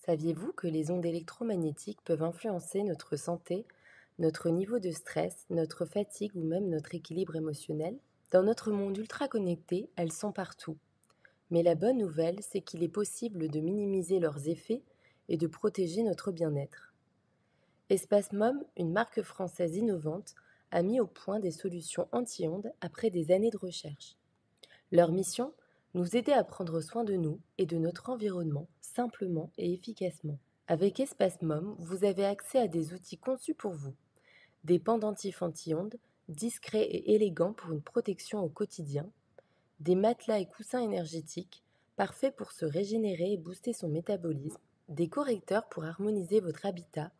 Saviez-vous que les ondes électromagnétiques peuvent influencer notre santé, notre niveau de stress, notre fatigue ou même notre équilibre émotionnel? Dans notre monde ultra connecté, elles sont partout. Mais la bonne nouvelle, c'est qu'il est possible de minimiser leurs effets et de protéger notre bien-être. Espace Mom, une marque française innovante, a mis au point des solutions anti-ondes après des années de recherche. Leur mission? Nous aider à prendre soin de nous et de notre environnement simplement et efficacement. Avec Espace Mom, vous avez accès à des outils conçus pour vous. Des pendentifs anti-ondes, discrets et élégants pour une protection au quotidien. Des matelas et coussins énergétiques, parfaits pour se régénérer et booster son métabolisme. Des correcteurs pour harmoniser votre habitat,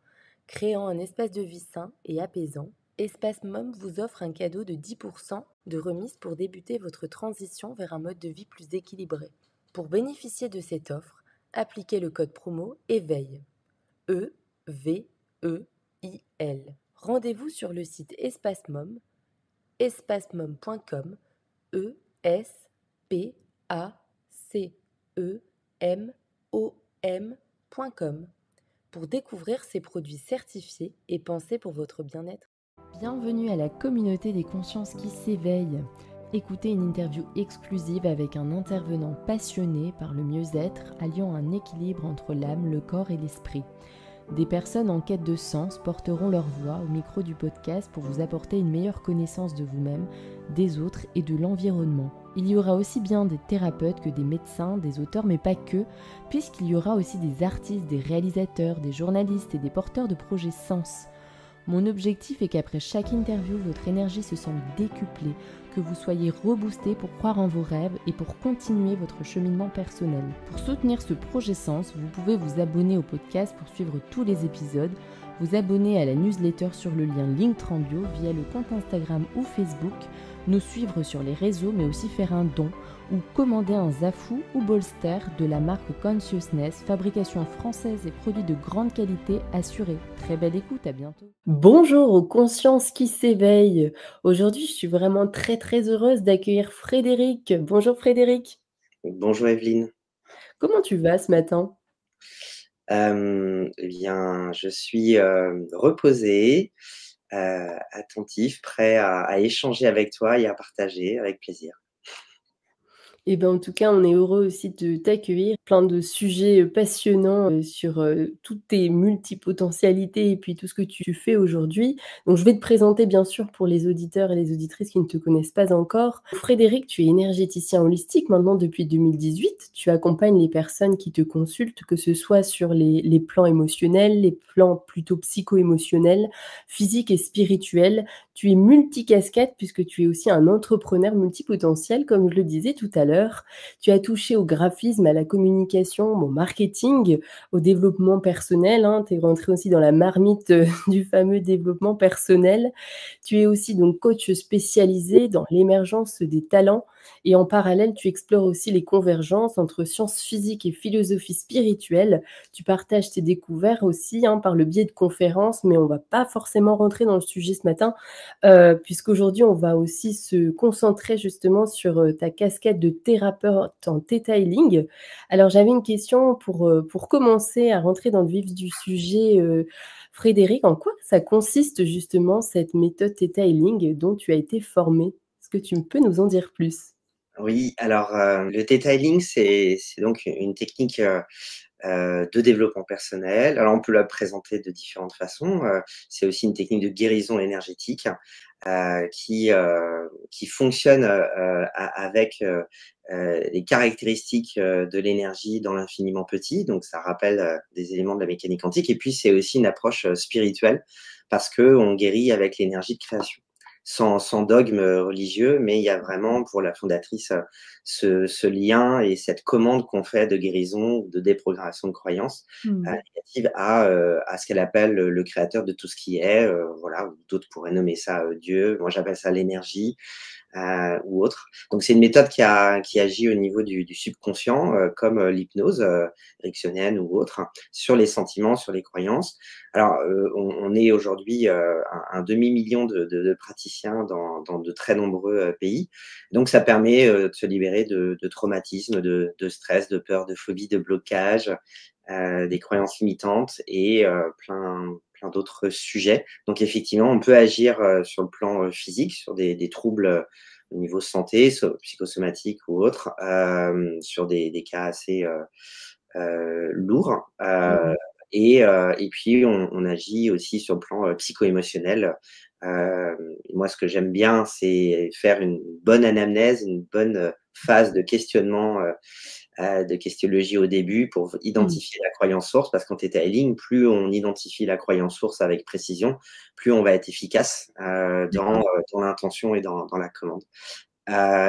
créant un espace de vie sain et apaisant. Espace Mom vous offre un cadeau de 10% de remise pour débuter votre transition vers un mode de vie plus équilibré. Pour bénéficier de cette offre, appliquez le code promo EVEIL. EVEIL. Rendez-vous sur le site Espace Mom, espacemom.com, ESPACEMOM.com, pour découvrir ces produits certifiés et pensés pour votre bien-être. Bienvenue à la communauté des consciences qui s'éveillent. Écoutez une interview exclusive avec un intervenant passionné par le mieux-être, alliant un équilibre entre l'âme, le corps et l'esprit. Des personnes en quête de sens porteront leur voix au micro du podcast pour vous apporter une meilleure connaissance de vous-même, des autres et de l'environnement. Il y aura aussi bien des thérapeutes que des médecins, des auteurs, mais pas que, puisqu'il y aura aussi des artistes, des réalisateurs, des journalistes et des porteurs de projets sens. Mon objectif est qu'après chaque interview, votre énergie se sente décuplée, que vous soyez reboosté pour croire en vos rêves et pour continuer votre cheminement personnel. Pour soutenir ce projet Sens, vous pouvez vous abonner au podcast pour suivre tous les épisodes, vous abonner à la newsletter sur le lien Linktrambio via le compte Instagram ou Facebook, nous suivre sur les réseaux mais aussi faire un don ou commander un Zafou ou Bolster de la marque Consciousness, fabrication française et produits de grande qualité assurés. Très belle écoute, à bientôt. Bonjour aux consciences qui s'éveillent. Aujourd'hui, je suis vraiment très heureuse d'accueillir Frédéric. Bonjour Frédéric. Bonjour Evelyne. Comment tu vas ce matin? Eh bien, je suis, reposé, attentif, prêt à échanger avec toi et à partager avec plaisir. Eh ben, en tout cas, on est heureux aussi de t'accueillir. Plein de sujets passionnants sur toutes tes multipotentialités et puis tout ce que tu fais aujourd'hui. Donc, je vais te présenter bien sûr pour les auditeurs et les auditrices qui ne te connaissent pas encore. Frédéric, tu es énergéticien holistique maintenant depuis 2018. Tu accompagnes les personnes qui te consultent, que ce soit sur les plans émotionnels, les plans plutôt psycho-émotionnels, physiques et spirituels. Tu es multicasquette puisque tu es aussi un entrepreneur multipotentiel, comme je le disais tout à l'heure. Tu as touché au graphisme, à la communication, au marketing, au développement personnel. Tu es rentré aussi dans la marmite du fameux développement personnel. Tu es aussi donc coach spécialisé dans l'émergence des talents. Et en parallèle, tu explores aussi les convergences entre sciences physiques et philosophie spirituelle. Tu partages tes découvertes aussi par le biais de conférences, mais on ne va pas forcément rentrer dans le sujet ce matin puisqu'aujourd'hui, on va aussi se concentrer justement sur ta casquette de thérapeute en Theta Healing. Alors, j'avais une question pour commencer à rentrer dans le vif du sujet, Frédéric. En quoi ça consiste justement cette méthode Theta Healing dont tu as été formé? Est-ce que tu peux nous en dire plus? Oui, alors, le detailing, c'est donc une technique, de développement personnel. Alors on peut la présenter de différentes façons, c'est aussi une technique de guérison énergétique, qui fonctionne, avec, les caractéristiques, de l'énergie dans l'infiniment petit, donc ça rappelle, des éléments de la mécanique quantique et puis c'est aussi une approche, spirituelle parce qu'on guérit avec l'énergie de création. Sans dogme, religieux, mais il y a vraiment pour la fondatrice, ce lien et cette commande qu'on fait de guérison, de déprogrammation de croyances, Mmh. négatives à ce qu'elle appelle le créateur de tout ce qui est, voilà, ou d'autres pourraient nommer ça, Dieu. Moi, j'appelle ça l'énergie. ou autre. Donc, c'est une méthode qui agit au niveau du subconscient, comme l'hypnose ericksonienne ou autre, hein, sur les sentiments, sur les croyances. Alors, on est aujourd'hui un demi-million de praticiens dans de très nombreux pays. Donc, ça permet de se libérer de traumatismes, de stress, de peur, de phobie, de blocage, des croyances limitantes et plein d'autres sujets. Donc, effectivement, on peut agir sur le plan physique, sur des troubles au niveau santé, psychosomatique ou autre, sur des cas assez lourds. Mmh. Et puis, on agit aussi sur le plan psycho-émotionnel. Moi, ce que j'aime bien, c'est faire une bonne anamnèse, une bonne phase de questionnement, de questionnologie au début pour Mmh. identifier la croyance source. Parce qu'en Theta Healing, plus on identifie la croyance source avec précision, plus on va être efficace D'accord. dans l'intention et dans la commande.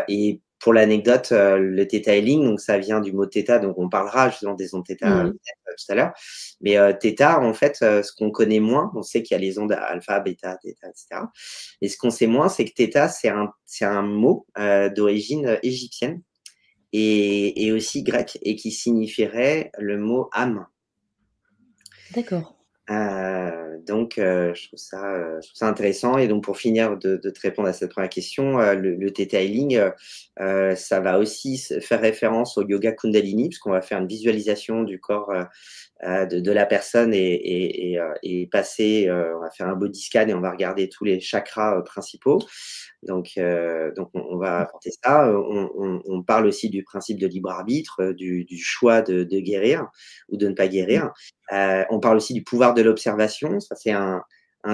Et pour l'anecdote, le Theta Healing, donc ça vient du mot Theta, donc on parlera justement des ondes Theta Mmh. tout à l'heure. Mais Theta, en fait, ce qu'on connaît moins, on sait qu'il y a les ondes alpha, bêta, theta, etc. Et ce qu'on sait moins, c'est que Theta, c'est un mot d'origine égyptienne et aussi grec, et qui signifierait le mot âme. D'accord. Donc, je trouve ça intéressant. Et donc, pour finir de te répondre à cette première question, le Theta Healing, ça va aussi faire référence au yoga Kundalini, puisqu'on va faire une visualisation du corps de la personne et passer, on va faire un body scan et on va regarder tous les chakras principaux. Donc on va apporter ça. On parle aussi du principe de libre arbitre, du choix de guérir ou de ne pas Mmh. guérir. On parle aussi du pouvoir de l'observation. Ça, c'est un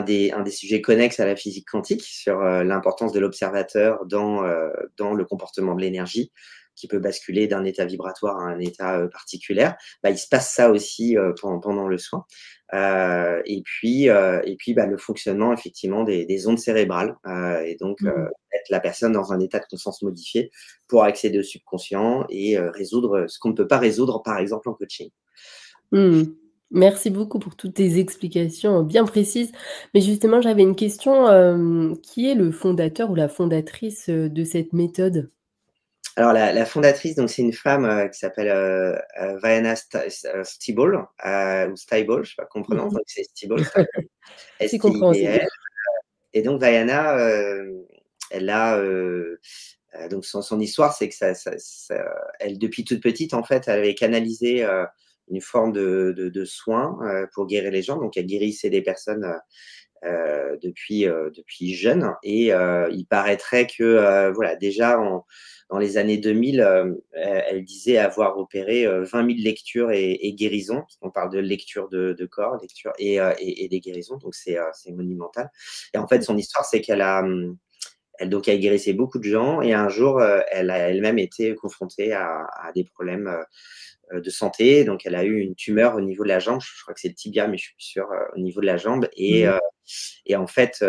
des sujets connexes à la physique quantique sur l'importance de l'observateur dans le comportement de l'énergie qui peut basculer d'un état vibratoire à un état particulier. Bah, il se passe ça aussi pendant le soin. Et puis bah, le fonctionnement effectivement des ondes cérébrales. Et donc, Mmh. mettre la personne dans un état de conscience modifié pour accéder au subconscient et résoudre ce qu'on ne peut pas résoudre, par exemple, en coaching. Mmh. Merci beaucoup pour toutes tes explications bien précises. Mais justement, j'avais une question, qui est le fondateur ou la fondatrice, de cette méthode? Alors la fondatrice, donc c'est une femme, qui s'appelle, Diana Stibal, ou Stibal, je sais pas comment on prononce, Mmh. donc c'est Stibal, Stibal, C'est compréhensible. S-T-I-B-L. Et donc Diana, elle a, donc son histoire, c'est que elle, depuis toute petite, en fait, elle avait canalisé, une forme de soins, pour guérir les gens. Donc elle guérissait des personnes, depuis jeune. Et il paraîtrait que, voilà, déjà dans les années 2000, elle disait avoir opéré 20 000 lectures et guérisons. On parle de lecture de corps, lecture et des guérisons, donc c'est monumental. Et en fait, son histoire, c'est qu'elle a, donc elle guérissait beaucoup de gens, et un jour, elle a elle-même été confrontée à des problèmes de santé. Donc, elle a eu une tumeur au niveau de la jambe. Je crois que c'est le tibia, mais je suis plus sûr, au niveau de la jambe. Mmh. Et en fait,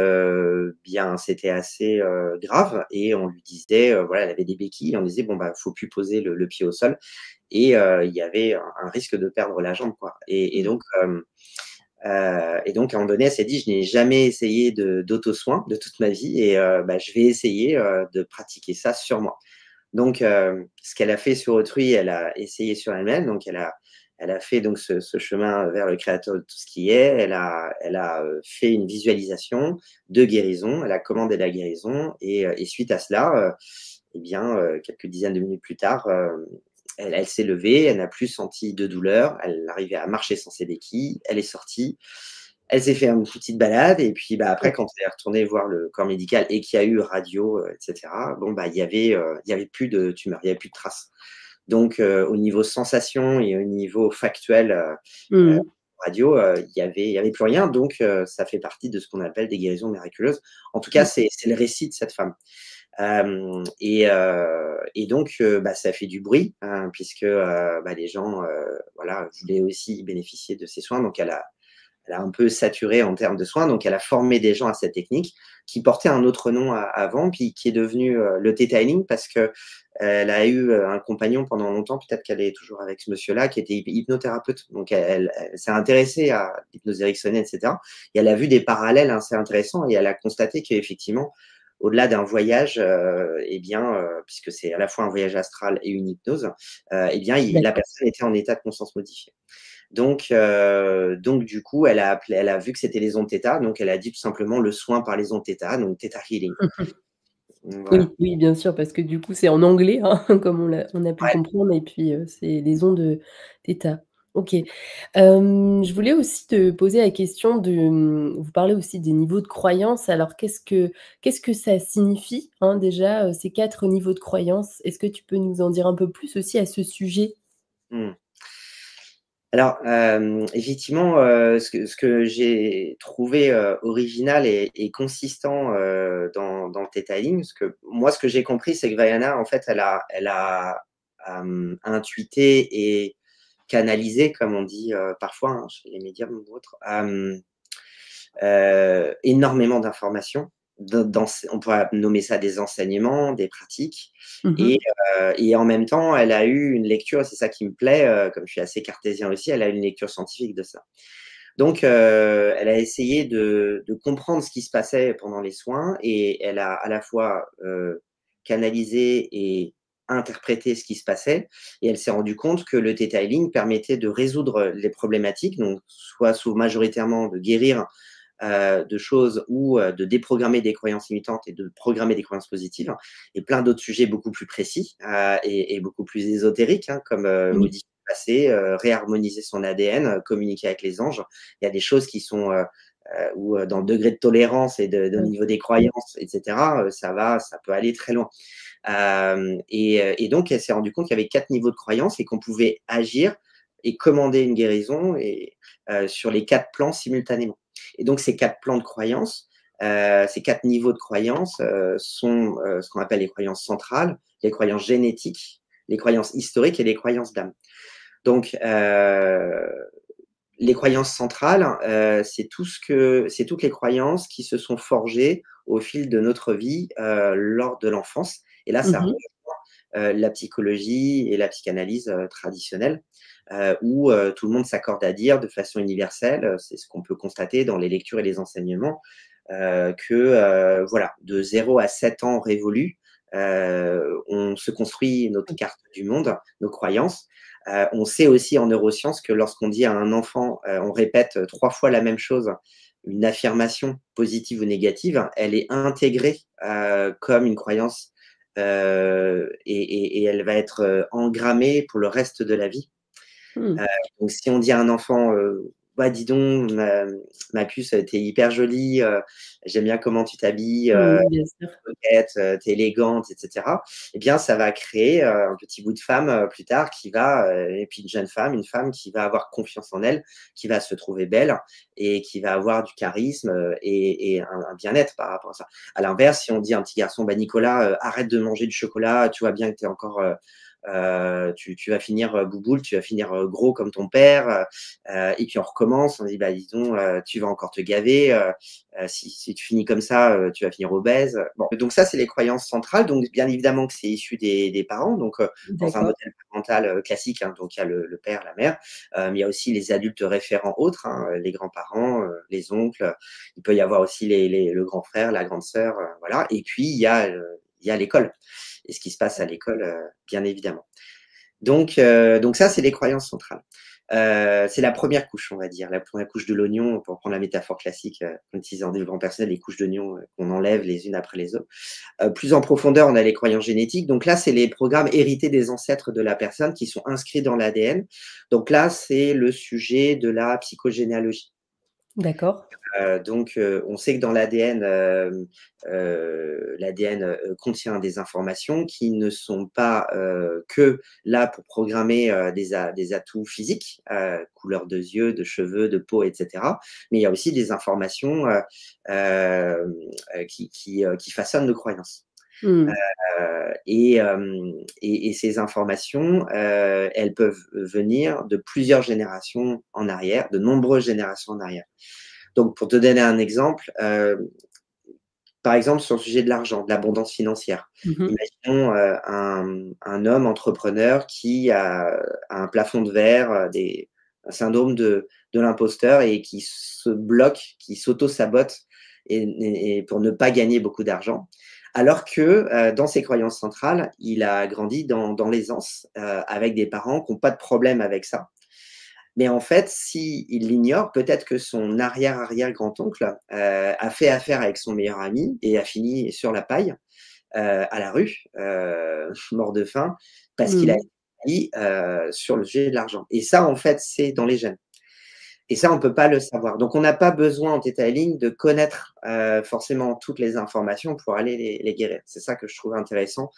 bien, c'était assez grave. Et on lui disait, voilà, elle avait des béquilles. On lui disait, bon, bah, faut plus poser le pied au sol. Et il y avait un risque de perdre la jambe, quoi. Et donc, à un moment donné, elle s'est dit, je n'ai jamais essayé d'auto-soin de toute ma vie, et bah, je vais essayer de pratiquer ça sur moi. Donc, ce qu'elle a fait sur autrui, elle a essayé sur elle-même. Donc, elle a fait donc ce chemin vers le créateur de tout ce qui est. Elle a fait une visualisation de guérison. Elle a commandé la guérison, et suite à cela, eh bien, quelques dizaines de minutes plus tard, elle s'est levée, elle n'a plus senti de douleur, elle arrivait à marcher sans ses béquilles, elle est sortie, elle s'est fait une petite balade, et puis, bah, après, quand elle est retournée voir le corps médical et qu'il y a eu radio, et cetera, bon, bah, il y avait plus de tumeur, il y avait plus de traces. Donc, au niveau sensation et au niveau factuel, heu, Mmh. radio, il y avait plus rien. Donc, ça fait partie de ce qu'on appelle des guérisons miraculeuses. En tout cas, Mmh. c'est le récit de cette femme. Et donc, bah, ça fait du bruit, hein, puisque, bah, les gens, voilà, voulaient aussi bénéficier de ces soins. Donc elle a un peu saturé en termes de soins. Donc elle a formé des gens à cette technique qui portait un autre nom avant, puis qui est devenu le Theta Healing, parce que elle a eu un compagnon pendant longtemps, peut-être qu'elle est toujours avec ce monsieur-là, qui était hypnothérapeute. Donc elle s'est intéressée à l'hypnose ericksonienne, etc. Et elle a vu des parallèles assez intéressants, et elle a constaté qu'effectivement, au-delà d'un voyage, eh bien, puisque c'est à la fois un voyage astral et une hypnose, eh bien, la D'accord. personne était en état de conscience modifié. Donc du coup, elle a vu que c'était les ondes θ, donc elle a dit tout simplement le soin par les ondes θ, donc Theta Healing. Voilà. Oui, oui, bien sûr, parce que du coup, c'est en anglais, hein, comme on a pu le Ouais. comprendre et puis, c'est les ondes, θ. OK. Je voulais aussi te poser la question de, vous parlez aussi des niveaux de croyance. Alors qu'est-ce que ça signifie, hein, déjà, ces 4 niveaux de croyance? Est-ce que tu peux nous en dire un peu plus aussi à ce sujet? Mmh. Alors, effectivement, ce que j'ai trouvé, original et consistant, dans le Theta Healing, parce que moi, ce que j'ai compris, c'est que Vaiana, en fait, elle a intuité et canalisé, comme on dit, parfois, hein, chez les médiums ou autres, énormément d'informations. On pourrait nommer ça des enseignements, des pratiques, Mmh et, mh. et en même temps, elle a eu une lecture, c'est ça qui me plaît, comme je suis assez cartésien aussi, elle a une lecture scientifique de ça. Donc, elle a essayé de comprendre ce qui se passait pendant les soins, et elle a à la fois canalisé et interprété ce qui se passait, et elle s'est rendue compte que le Theta Healing permettait de résoudre les problématiques, donc soit majoritairement de guérir de choses, ou de déprogrammer des croyances limitantes et de programmer des croyances positives, et plein d'autres sujets beaucoup plus précis, et beaucoup plus ésotériques, hein, comme Oui. modifier le passé, réharmoniser son ADN, communiquer avec les anges. Il y a des choses qui sont où, dans le degré de tolérance et au Ouais. niveau des croyances, etc., ça peut aller très loin. Et donc, elle s'est rendue compte qu'il y avait 4 niveaux de croyances et qu'on pouvait agir et commander une guérison, et sur les 4 plans simultanément. Et donc, ces 4 plans de croyances, ces 4 niveaux de croyances, sont ce qu'on appelle les croyances centrales, les croyances génétiques, les croyances historiques et les croyances d'âme. Donc, les croyances centrales, c'est toutes les croyances qui se sont forgées au fil de notre vie, lors de l'enfance. Et là, Mmh ça mh. rejoint la psychologie et la psychanalyse traditionnelle, où tout le monde s'accorde à dire de façon universelle, c'est ce qu'on peut constater dans les lectures et les enseignements, que voilà, de 0 à 7 ans révolus, on se construit notre carte du monde, nos croyances. On sait aussi en neurosciences que lorsqu'on dit à un enfant, on répète 3 fois la même chose, une affirmation positive ou négative, elle est intégrée comme une croyance, et elle va être engrammée pour le reste de la vie. Mmh. Heu, donc si on dit à un enfant, «Bah, dis donc, ma puce, tu hyper jolie, j'aime bien comment tu t'habilles, Mmh, bien sûr. coquette, tu élégante», et cetera. Eh bien, ça va créer, un petit bout de femme, plus tard, et puis une jeune femme, une femme qui va avoir confiance en elle, qui va se trouver belle et qui va avoir du charisme, et un bien-être par rapport à ça. À l'inverse, si on dit à un petit garçon: «Bah, Nicolas, arrête de manger du chocolat, tu vois bien que tu es encore, tu vas finir, bouboule, tu vas finir, gros comme ton père», et puis on recommence, on dit: «Bah, dis donc, tu vas encore te gaver, si tu finis comme ça, tu vas finir obèse». Bon, donc ça, c'est les croyances centrales. Donc bien évidemment que c'est issu des parents, donc dans un D'accord. modèle parental, classique, hein, donc il y a le père, la mère, mais il y a aussi les adultes référents autres, hein, les grands-parents, les oncles, il peut y avoir aussi le grand frère, la grande sœur, voilà, et puis il y a l'école et ce qui se passe à l'école, bien évidemment. Donc ça, c'est les croyances centrales. C'est la première couche, on va dire, la première couche de l'oignon, pour prendre la métaphore classique, qu'on utilise en développement personnel, les couches d'oignon, qu'on enlève les unes après les autres. Plus en profondeur, on a les croyances génétiques. Donc là, c'est les programmes hérités des ancêtres de la personne qui sont inscrits dans l'ADN. Donc là, c'est le sujet de la psychogénéalogie. D'accord. On sait que dans l'ADN, l'ADN, contient des informations qui ne sont pas, que là pour programmer, des atouts physiques, couleur de yeux, de cheveux, de peau, et cetera. Mais il y a aussi des informations, qui façonnent nos croyances. Mmh. Et ces informations, elles peuvent venir de plusieurs générations en arrière, de nombreuses générations en arrière. Donc, pour te donner un exemple, par exemple, sur le sujet de l'argent, de l'abondance financière. Mmh mh. Imaginons, un homme entrepreneur qui a un plafond de verre, un syndrome de l'imposteur, et qui se bloque, qui s'auto-sabote et pour ne pas gagner beaucoup d'argent. Alors que dans ses croyances centrales, il a grandi dans l'aisance, avec des parents qui n'ont pas de problème avec ça. Mais en fait, s'il l'ignore, peut-être que son arrière-arrière-grand-oncle a fait affaire avec son meilleur ami et a fini sur la paille, à la rue, mort de faim, parce qu'il a Mmh. été trahi, sur le sujet de l'argent. Et ça, en fait, c'est dans les gènes. Et ça, on peut pas le savoir. Donc, on n'a pas besoin en detailing de connaître forcément toutes les informations pour aller les guérir. C'est ça que je trouve intéressant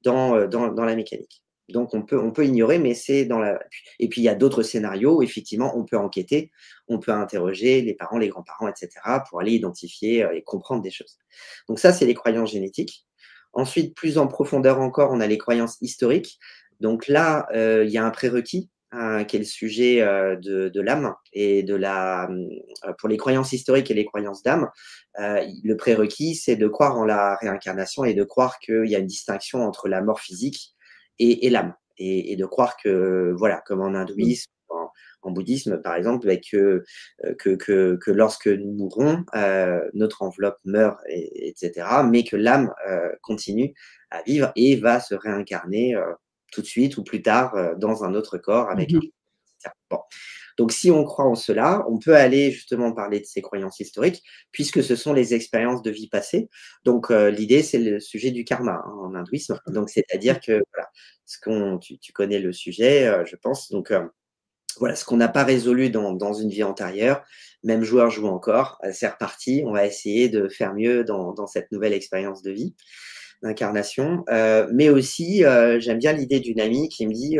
dans la mécanique. Donc, on peut ignorer, mais c'est dans la. Et puis, il y a d'autres scénarios où effectivement, on peut enquêter, on peut interroger les parents, les grands-parents, etc., pour aller identifier et comprendre des choses. Donc, ça, c'est les croyances génétiques. Ensuite, plus en profondeur encore, on a les croyances historiques. Donc là, il y a un prérequis qui est le sujet de l'âme et pour les croyances historiques et les croyances d'âme, le prérequis, c'est de croire en la réincarnation et de croire qu'il y a une distinction entre la mort physique et l'âme. Et de croire que, voilà, comme en Mmh. hindouisme, en bouddhisme, par exemple, bah, que lorsque nous mourrons, notre enveloppe meurt, etc., mais que l'âme continue à vivre et va se réincarner tout de suite ou plus tard dans un autre corps Mmh avec un. mh. Bon. Donc, si on croit en cela, on peut aller justement parler de ces croyances historiques, puisque ce sont les expériences de vie passée. Donc, l'idée, c'est le sujet du karma en hindouisme. Donc, c'est-à-dire que, voilà, tu connais le sujet, je pense. Donc, voilà, ce qu'on n'a pas résolu dans une vie antérieure, même joueur joue encore, c'est reparti, on va essayer de faire mieux dans cette nouvelle expérience de vie, d'incarnation. Mais aussi, j'aime bien l'idée d'une amie qui me dit,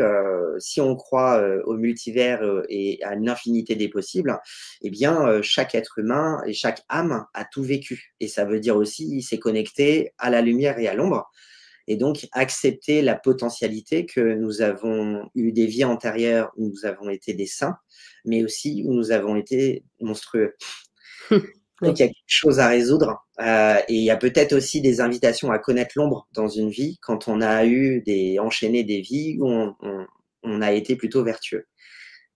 si on croit au multivers et à une infinité des possibles, eh bien, chaque être humain et chaque âme a tout vécu. Et ça veut dire aussi, il s'est connecté à la lumière et à l'ombre. Et donc, accepter la potentialité que nous avons eu des vies antérieures où nous avons été des saints, mais aussi où nous avons été monstrueux. Donc, Ouais. il y a quelque chose à résoudre. Et il y a peut-être aussi des invitations à connaître l'ombre dans une vie quand on a enchaîné des vies où on a été plutôt vertueux.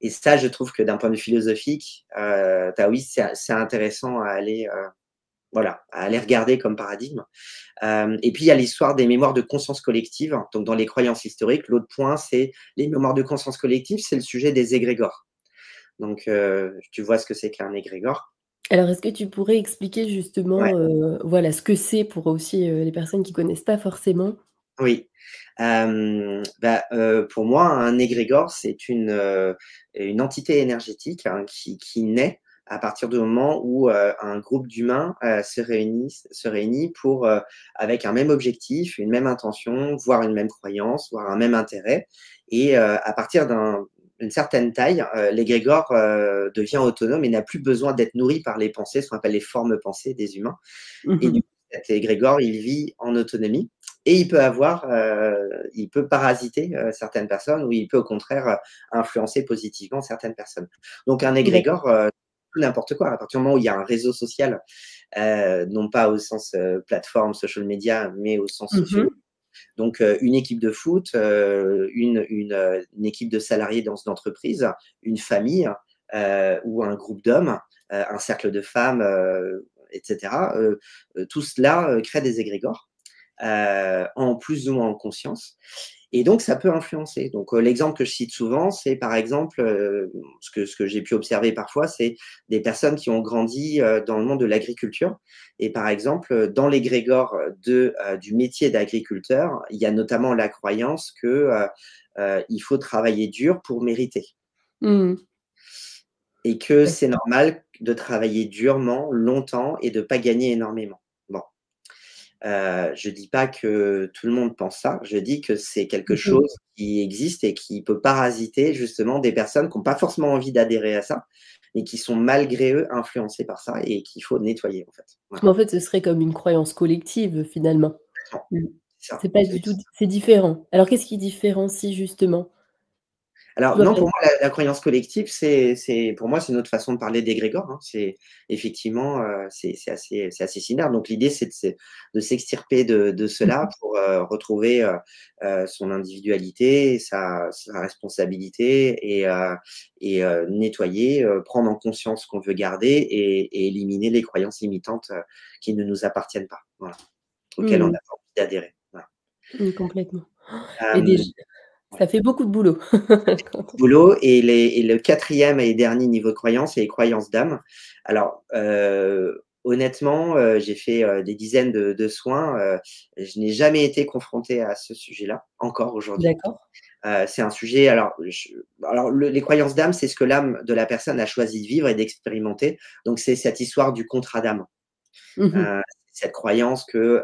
Et ça, je trouve que d'un point de vue philosophique, taoïste, c'est intéressant à aller, voilà, à aller regarder comme paradigme. Et puis, il y a l'histoire des mémoires de conscience collective. Donc, dans les croyances historiques, l'autre point, c'est les mémoires de conscience collective, c'est le sujet des égrégores. Donc, tu vois ce que c'est qu'un égrégore? Alors, est-ce que tu pourrais expliquer Ouais, justement, voilà, ce que c'est pour aussi, les personnes qui connaissent pas forcément? oui. Pour moi, un égrégore, c'est une entité énergétique, hein, qui naît à partir du moment où, un groupe d'humains, se réunit pour, avec un même objectif, une même intention, voire une même croyance, voire un même intérêt et à partir d'une certaine taille, l'égrégore, devient autonome et n'a plus besoin d'être nourri par les pensées, ce qu'on appelle les formes pensées des humains Mmh et mh. du coup, cet égrégore, il vit en autonomie et il peut parasiter certaines personnes ou il peut au contraire influencer positivement certaines personnes. Donc un D'accord. égrégore, tout n'importe quoi. À partir du moment où il y a un réseau social, non pas au sens plateforme, social media, mais au sens Mmh mh. sociologique. Donc une équipe de foot, une équipe de salariés dans une entreprise, une famille ou un groupe d'hommes, un cercle de femmes, etc. Tout cela crée des égrégores en plus ou moins en conscience. Et donc, ça peut influencer. Donc, l'exemple que je cite souvent, c'est par exemple, ce que j'ai pu observer parfois, c'est des personnes qui ont grandi dans le monde de l'agriculture. Et par exemple, dans l'égrégore du métier d'agriculteur, il y a notamment la croyance que il faut travailler dur pour mériter. Mmh. Et que c'est D'accord. normal de travailler durement, longtemps et de pas gagner énormément. Bon. Je dis pas que tout le monde pense ça, je dis que c'est quelque Mmh mh. chose qui existe et qui peut parasiter justement des personnes qui ont pas forcément envie d'adhérer à ça, mais qui sont malgré eux influencés par ça et qu'il faut nettoyer en fait. Voilà. Mais en fait, ce serait comme une croyance collective, finalement. Complètement. Mmh. C'est ça. C'est pas du tout c'est différent. Alors qu'est-ce qui différencie justement? Alors Tu non, vois? pour moi, la croyance collective, pour moi, c'est notre façon de parler d'égrégore, hein. C'est effectivement, c'est assez similaire. Donc l'idée, c'est de s'extirper de cela pour, retrouver, son individualité, sa responsabilité et nettoyer, prendre en conscience ce qu'on veut garder et éliminer les croyances limitantes, qui ne nous appartiennent pas, voilà, auxquelles on n'a Mmh. pas envie d'adhérer, voilà. Mmh, complètement. Et Hem, déj ouais. ça fait beaucoup de boulot. Quand on Boulot et le quatrième et dernier niveau de croyance, c'est les croyances d'âme. Alors, honnêtement, j'ai fait, des dizaines de soins, je n'ai jamais été confronté à ce sujet-là, encore aujourd'hui. d'accord. C'est un sujet alors les croyances d'âme, c'est ce que l'âme de la personne a choisi de vivre et d'expérimenter. Donc c'est cette histoire du contrat d'âme. Mmh mh. Heu, cette croyance que,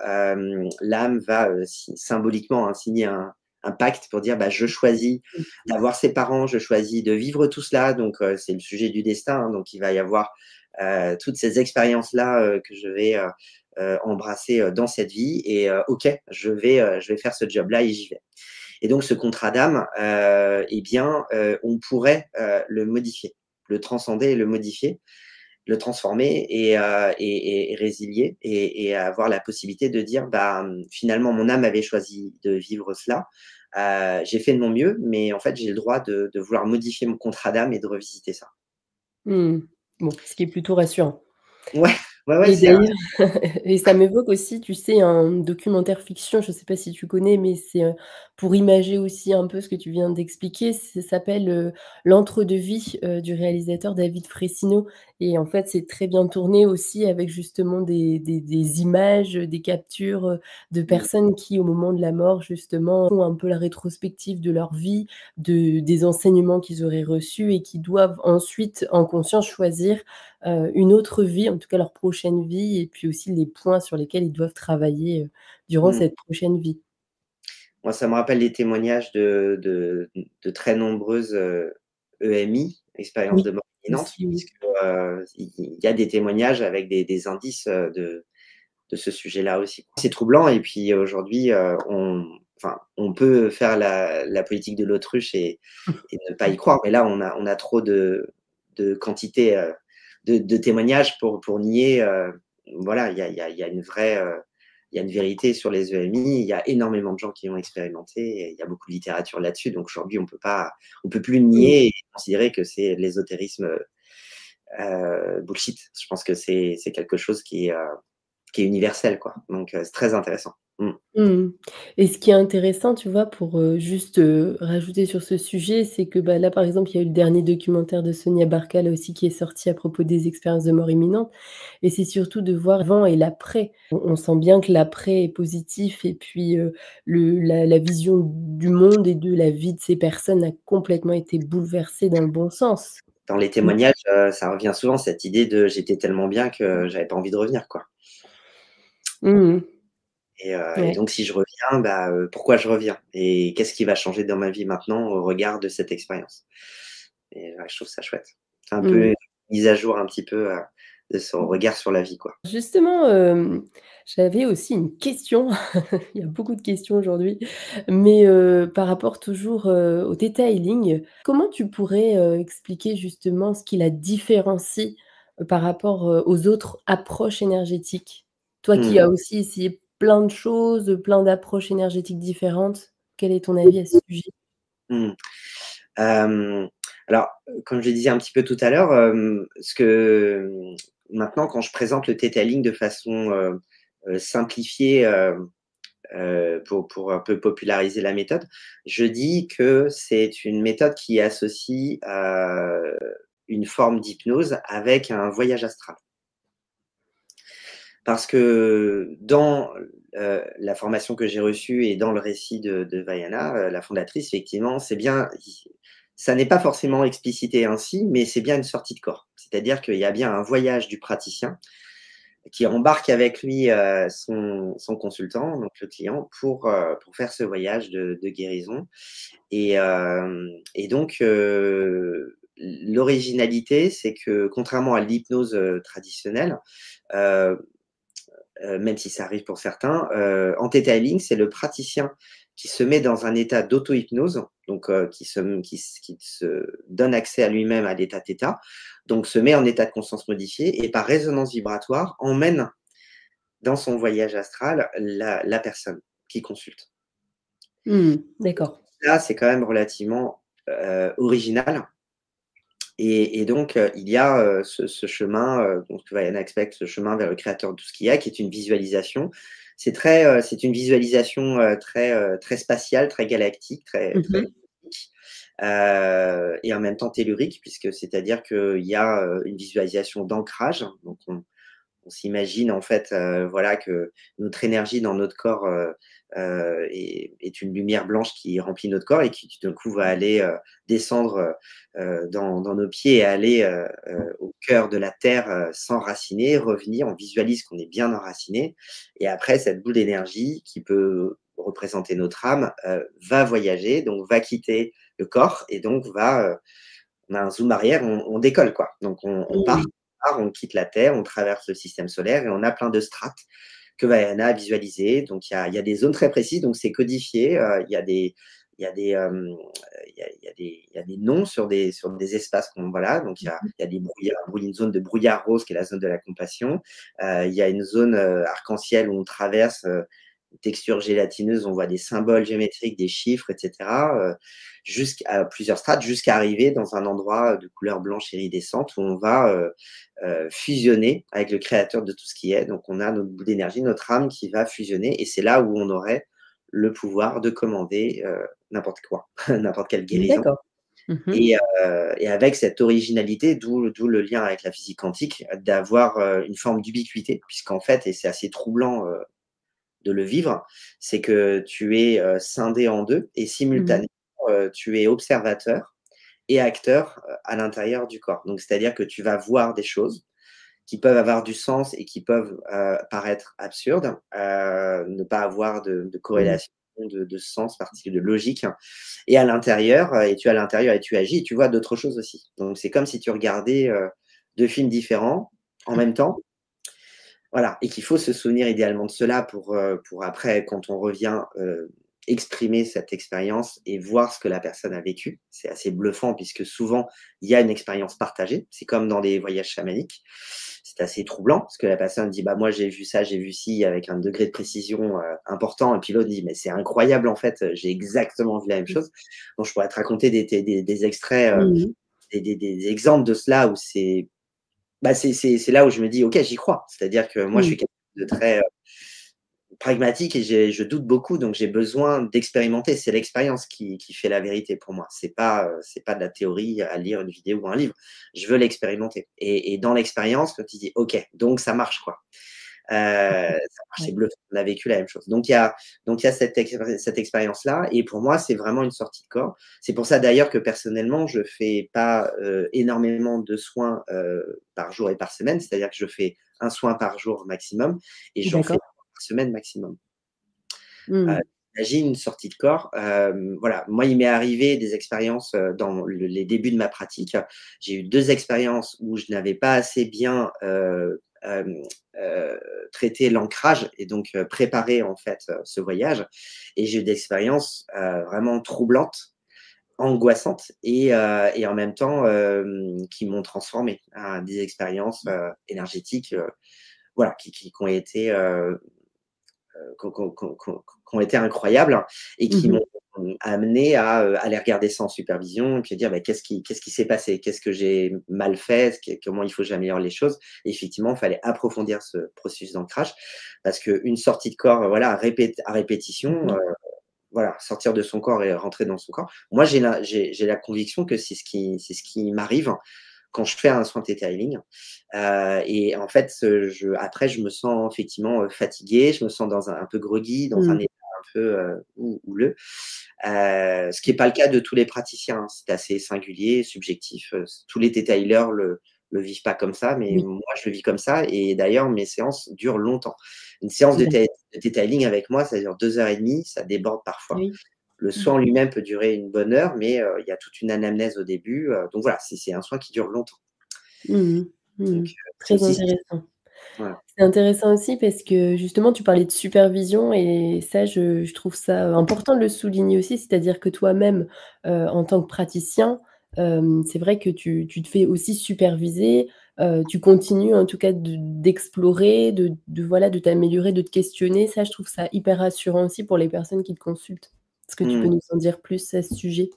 l'âme va, symboliquement, hein, signer un pacte pour dire: «Bah, je choisis Mmh. d'avoir ses parents, je choisis de vivre tout cela». Donc c'est le sujet du destin, hein, donc il va y avoir, toutes ces expériences-là, que je vais, embrasser, dans cette vie et OK, je vais faire ce job-là et j'y vais. Et donc ce contrat d'âme, eh bien, on pourrait, le modifier, le transcender et le modifier, le transformer et résilier et avoir la possibilité de dire: «Bah, finalement, mon âme avait choisi de vivre cela. J'ai fait de mon mieux, mais en fait, j'ai le droit de vouloir modifier mon contrat d'âme et de revisiter ça». Mmh. Bon, ce qui est plutôt rassurant. Ouais, ouais, ouais, Et c'est un d'ailleurs et ça m'évoque aussi, tu sais, un documentaire fiction, je sais pas si tu connais, mais c'est, pour imager aussi un peu ce que tu viens d'expliquer. Ça s'appelle, «L'entre-deux-vie», du réalisateur David Fressino et en fait, c'est très bien tourné aussi avec justement des images, des captures, de mmh, personnes qui, au moment de la mort, justement, font un peu la rétrospective de leur vie, des enseignements qu'ils auraient reçus et qui doivent ensuite, en conscience, choisir une autre vie, en tout cas leur prochaine vie et puis aussi les points sur lesquels ils doivent travailler, durant mmh. cette prochaine vie. Moi, ça me rappelle les témoignages de très nombreuses, EMI, expériences Oui, de mort imminente, aussi, oui. puisque, il y a des témoignages avec des indices, de ce sujet-là aussi. C'est troublant et puis aujourd'hui, on peut faire la politique de l'autruche et ne pas y croire, mais là, on a trop de quantité, de témoignages pour nier, voilà, il y a une vraie, il y a une vérité sur les EMI. Il y a énormément de gens qui l'ont expérimenté et il y a beaucoup de littérature là-dessus. Donc aujourd'hui, on peut plus le Mmh. nier et considérer que c'est de l'ésotérisme, bullshit. Je pense que c'est quelque chose qui est universel, quoi. Donc c'est très intéressant. Mmh. Mmh et ce qui est intéressant, tu vois, pour, juste, rajouter sur ce sujet, c'est que, bah, là, par exemple, il y a eu le dernier documentaire de Sonia Barkal aussi qui est sorti à propos des expériences de mort imminente et c'est surtout de voir l'avant et l'après. On sent bien que l'après est positif et puis, la vision du monde et de la vie de ces personnes a complètement été bouleversée dans le bon sens. Dans les Mmh. témoignages, ça revient souvent cette idée de: «J'étais tellement bien que j'avais pas envie de revenir, quoi». Mmh. Et Ouais. donc si je reviens, bah, pourquoi je reviens? Et qu'est-ce qui va changer dans ma vie maintenant au regard de cette expérience? Et ouais, je trouve ça chouette. C'est un peu Mmh. une mise à jour un petit peu, de son regard sur la vie, quoi. Justement, j'avais aussi une question. Il y a beaucoup de questions aujourd'hui, mais par rapport toujours, au detailing, comment tu pourrais, expliquer justement ce qui la différencie, par rapport, aux autres approches énergétiques? Toi qui Mmh. as aussi essayé plein de choses, plein d'approches énergétiques différentes, quel est ton avis à ce sujet? Mmh. Hem, alors, comme je disais un petit peu tout à l'heure, maintenant quand je présente le detailing de façon, simplifiée, pour un peu populariser la méthode, je dis que c'est une méthode qui associe, une forme d'hypnose avec un voyage astral. Parce que dans, la formation que j'ai reçue et dans le récit de Vaiana, la fondatrice, effectivement, c'est bien ça n'est pas forcément explicité ainsi, mais c'est bien une sortie de corps. C'est-à-dire qu'il y a bien un voyage du praticien qui embarque avec lui, son consultant, donc le client, pour faire ce voyage de guérison et donc l'originalité, c'est que contrairement à l'hypnose, traditionnelle, heu même si ça arrive pour certains, en theta healing, c'est le praticien qui se met dans un état d'auto-hypnose, donc qui se donne accès à lui-même à l'état θ, donc se met en état de conscience modifié et par résonance vibratoire emmène dans son voyage astral la personne qui consulte. D'accord. Là, c'est quand même relativement original. Et donc, il y a ce chemin, donc Vaiana explique ce chemin vers le créateur de tout ce qu'il y a, qui est une visualisation. C'est une visualisation très spatiale, très galactique, très cosmique, et en même temps tellurique, puisque c'est-à-dire qu'il y a une visualisation d'ancrage. Donc, on s'imagine en fait, voilà, que notre énergie dans notre corps est une lumière blanche qui remplit notre corps et qui tout d'un coup va aller descendre dans nos pieds et aller au cœur de la terre, s'enraciner, revenir. On visualise qu'on est bien enraciné. Et après, cette boule d'énergie qui peut représenter notre âme va voyager, donc va quitter le corps et donc on a un zoom arrière, on décolle quoi. Donc on part, on quitte la Terre, on traverse le système solaire et on a plein de strates que Vaiana a visualisées. Donc il y a des zones très précises, donc c'est codifié. Il y a des noms sur des espaces voilà. Donc il y a des brouillards, une zone de brouillard rose qui est la zone de la compassion. Il y a une zone arc-en-ciel où on traverse texture gélatineuse, on voit des symboles géométriques, des chiffres, etc., jusqu'à plusieurs strates, jusqu'à arriver dans un endroit de couleur blanche iridescente où on va fusionner avec le créateur de tout ce qui est. Donc, on a notre bout d'énergie, notre âme qui va fusionner, et c'est là où on aurait le pouvoir de commander n'importe quoi, n'importe quelle guérison. D'accord. Et avec cette originalité, d'où le lien avec la physique quantique, d'avoir une forme d'ubiquité, puisqu'en fait, et c'est assez troublant de le vivre, c'est que tu es scindé en deux et simultanément, tu es observateur et acteur à l'intérieur du corps. Donc, c'est-à-dire que tu vas voir des choses qui peuvent avoir du sens et qui peuvent paraître absurdes, ne pas avoir de corrélation, de sens particulier, de logique. Et à l'intérieur, et tu es à l'intérieur et tu agis, et tu vois d'autres choses aussi. Donc, c'est comme si tu regardais deux films différents en même temps. Voilà, et qu'il faut se souvenir idéalement de cela pour après, quand on revient, exprimer cette expérience et voir ce que la personne a vécu. C'est assez bluffant puisque souvent, il y a une expérience partagée. C'est comme dans des voyages chamaniques. C'est assez troublant parce que la personne dit: «Bah, moi, j'ai vu ça, j'ai vu ci», avec un degré de précision, important, et puis l'autre dit: «Mais c'est incroyable, en fait, j'ai exactement vu la même chose». Donc je pourrais te raconter des extraits, des exemples de cela où c'est là où je me dis: «OK, j'y crois». C'est-à-dire que moi, je suis quelqu'un de très pragmatique et je doute beaucoup, donc j'ai besoin d'expérimenter. C'est l'expérience qui fait la vérité pour moi. C'est pas de la théorie à lire une vidéo ou un livre. Je veux l'expérimenter et dans l'expérience, quand tu dis: «OK, donc ça marche, quoi». Ça marche, c'est bluffant. On a vécu la même chose. Donc il y a cette expérience-là, et pour moi, c'est vraiment une sortie de corps. C'est pour ça d'ailleurs que personnellement, je fais pas énormément de soins par jour et par semaine. C'est-à-dire que je fais un soin par jour maximum et j'en fais D'accord. par semaine maximum. Mmh. Imagine une sortie de corps. Voilà, moi, il m'est arrivé des expériences dans les débuts de ma pratique. J'ai eu 2 expériences où je n'avais pas assez bien traité l'ancrage et donc préparé en fait ce voyage. Et j'ai eu des expériences vraiment troublantes, angoissantes et en même temps qui m'ont transformé. Hein, des expériences énergétiques, voilà, qui ont été qui ont été incroyables et qui m'ont amené à aller regarder ça en supervision et puis dire: «Bah, qu'est-ce qui s'est passé? Qu'est-ce que j'ai mal fait? Comment il faut que j'améliore les choses?» Et effectivement, il fallait approfondir ce processus d'ancrage parce qu'une sortie de corps, voilà, à répétition, voilà, sortir de son corps et rentrer dans son corps. Moi, j'ai la conviction que c'est ce qui m'arrive quand je fais un soin theta healing. Et en fait, après, je me sens effectivement fatigué, je me sens un peu groggy, dans un état un peu houleux. Ce qui n'est pas le cas de tous les praticiens. Hein. C'est assez singulier, subjectif. Tous les theta healers le vivent pas comme ça, mais Oui, moi, je le vis comme ça. Et d'ailleurs, mes séances durent longtemps. Une séance de theta healing avec moi, ça dure 2 heures et demie, ça déborde parfois. oui. Le Mmh. soin en lui-même peut durer une bonne heure, mais il y a toute une anamnèse au début. Donc voilà, c'est un soin qui dure longtemps. Mmh mh. Donc Mmh. c'est Très aussi intéressant. Voilà. C'est intéressant aussi parce que justement tu parlais de supervision et ça je trouve ça important de le souligner aussi. C'est-à-dire que toi-même, en tant que praticien, c'est vrai que tu te fais aussi superviser, tu continues en tout cas d'explorer, voilà, de t'améliorer, de te questionner. Ça, je trouve ça hyper rassurant aussi pour les personnes qui te consultent. Est-ce que tu peux Mmh. nous en dire plus à ce sujet?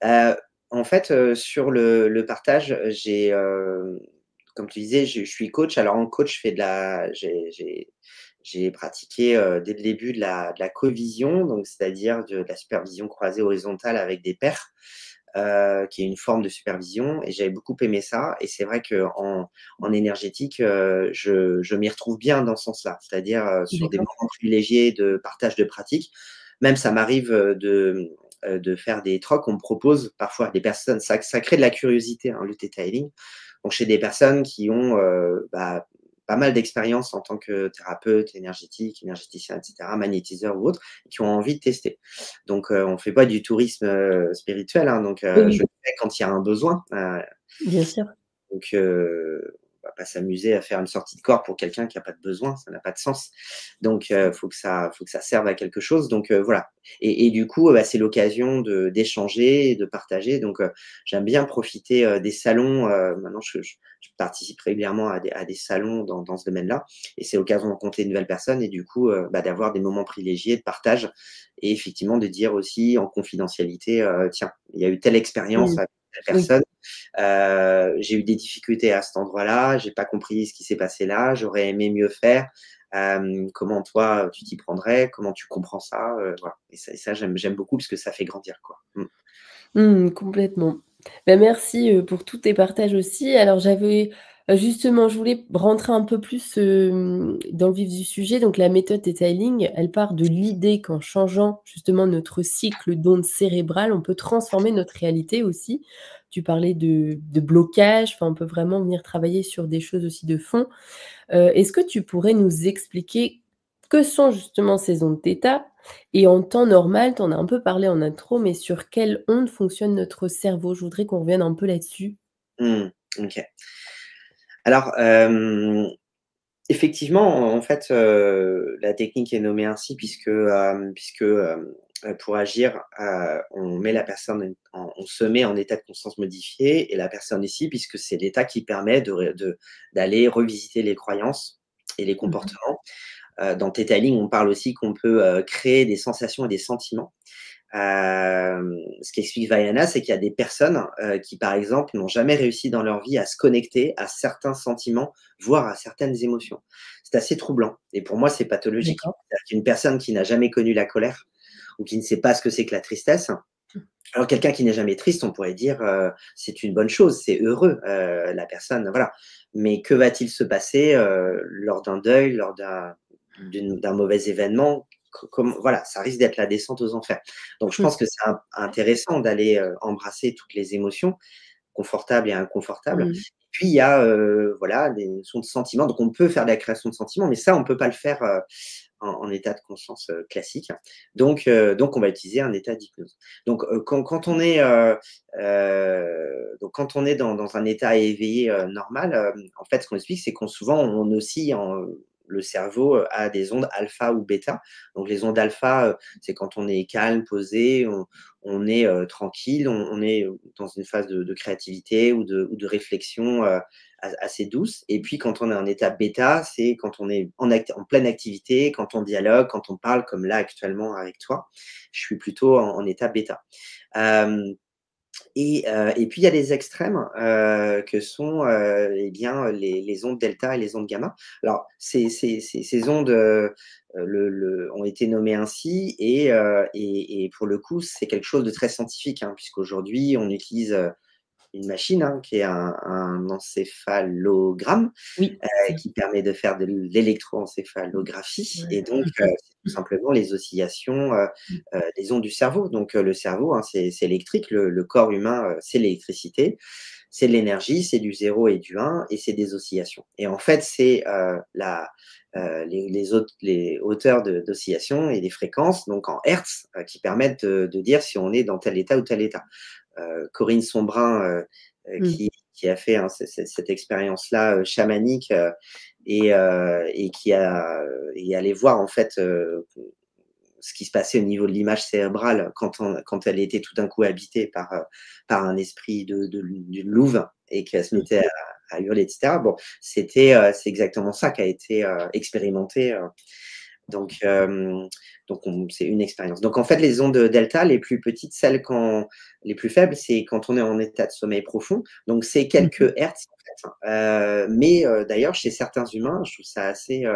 Heu, En fait, sur le partage, comme tu disais, je suis coach. Alors en coach, je fais de la j'ai pratiqué, dès le début de la covision, donc c'est-à-dire de la supervision croisée horizontale avec des pairs, qui est une forme de supervision et j'avais beaucoup aimé ça et c'est vrai qu'en énergétique, je m'y retrouve bien dans ce sens-là. C'est-à-dire, sur des D'accord. moments privilégiés de partage de pratiques, même ça m'arrive, de faire des trocs. On me propose parfois des personnes ça crée de la curiosité, hein, le theta healing. Donc chez des personnes qui ont, pas mal d'expérience en tant que thérapeute énergétique, énergéticien et cetera, magnétiseur ou autre, qui ont envie de tester. Donc on fait pas du tourisme, spirituel, hein, donc Oui, je oui, le fais quand il y a un besoin, bien sûr. donc on va pas s'amuser à faire une sortie de corps pour quelqu'un qui a pas de besoin, ça n'a pas de sens. Donc faut que ça serve à quelque chose, donc voilà et du coup, bah, c'est l'occasion d'échanger et de partager, donc j'aime bien profiter, des salons, maintenant je participe régulièrement à des salons dans ce domaine-là et c'est l'occasion de rencontrer de nouvelles personnes et du coup, d'avoir des moments privilégiés de partage et effectivement de dire aussi en confidentialité, «Tiens, il y a eu telle expérience Mmh. avec telle Oui. personne, j'ai eu des difficultés à cet endroit-là, j'ai pas compris ce qui s'est passé là, j'aurais aimé mieux faire. Comment toi, tu t'y prendrais? Comment tu comprends ça?» Voilà et ça j'aime beaucoup parce que ça fait grandir, quoi. Mmh. Complètement. Bah, merci, pour tous tes partages aussi. Alors j'avais, justement, je voulais rentrer un peu plus, dans le vif du sujet. Donc la méthode Theta Healing, elle part de l'idée qu'en changeant justement notre cycle d'ondes cérébrales, on peut transformer notre réalité aussi. Tu parlais de blocage, enfin on peut vraiment venir travailler sur des choses aussi de fond. Est-ce que tu pourrais nous expliquer que sont justement ces ondes θ? Et en temps normal, tu en as un peu parlé en intro, mais sur quelle onde fonctionne notre cerveau? Je voudrais qu'on revienne un peu là-dessus. Mmh. OK. Alors, effectivement, en fait, la technique est nommée ainsi puisque, pour agir, on met la personne on se met en état de conscience modifié et la personne ici, puisque c'est l'état qui permet d'aller revisiter les croyances et les Mmh. comportements. Dans Theta Healing, on parle aussi qu'on peut, créer des sensations et des sentiments. Ce qu'explique Vaiana, c'est qu'il y a des personnes, qui, par exemple, n'ont jamais réussi dans leur vie à se connecter à certains sentiments, voire à certaines émotions. C'est assez troublant et pour moi, c'est pathologique. D'accord. C'est-à-dire qu'une personne qui n'a jamais connu la colère ou qui ne sait pas ce que c'est que la tristesse, alors quelqu'un qui n'est jamais triste, on pourrait dire, c'est une bonne chose, c'est heureux, la personne, voilà. Mais que va-t-il se passer, lors d'un deuil, lors d'un mauvais événement? Voilà, ça risque d'être la descente aux enfers. Donc je Mmh. pense que c'est intéressant d'aller, embrasser toutes les émotions, confortables et inconfortables. Mmh. Puis il y a, voilà, des notions de sentiments. Donc on peut faire de la création de sentiments, mais ça, on peut pas le faire, en état de conscience, classique. Donc on va utiliser un état d'hypnose. Donc quand on est dans un état éveillé, normal, en fait, ce qu'on explique, c'est qu'on souvent on oscille le cerveau, a des ondes alpha ou bêta. Donc les ondes alpha, c'est quand on est calme, posé, on est, tranquille, on est dans une phase de créativité ou de réflexion, assez douce. Et puis quand on est en état bêta, c'est quand on est en pleine activité, quand on dialogue, quand on parle comme là actuellement avec toi. Je suis plutôt en état bêta. Hem et puis il y a les extrêmes, que sont, eh bien, les ondes delta et les ondes gamma. Alors ces ondes, ont été nommées ainsi et pour le coup, c'est quelque chose de très scientifique, hein, puisqu'aujourd'hui on utilise, une machine, hein, qui est un encéphalogramme, Oui, c'est qui permet de faire de l'électroencéphalographie et ouais. donc c'est tout simplement les oscillations, Mmh. des ondes du cerveau. Donc le cerveau, hein, c'est électrique, le corps humain, c'est l'électricité, c'est de l'énergie, c'est du zéro et du un et c'est des oscillations et en fait, c'est, les hauteurs d'oscillation et les fréquences, donc en hertz, qui permettent de dire si on est dans tel état ou tel état. Corinne Sombrin, Mmh. qui a fait hein, cette expérience-là chamanique et qui a et allé voir en fait ce qui se passait au niveau de l'image cérébrale quand elle était tout d'un coup habitée par un esprit d'une louve et qu'elle se mettait à hurler, etc. Bon, c'est exactement ça qui a été expérimenté. Donc, c'est une expérience. Donc, en fait, les ondes delta, les plus petites, les plus faibles, c'est quand on est en état de sommeil profond. Donc, c'est quelques hertz, en fait. Mais d'ailleurs, chez certains humains, je trouve ça assez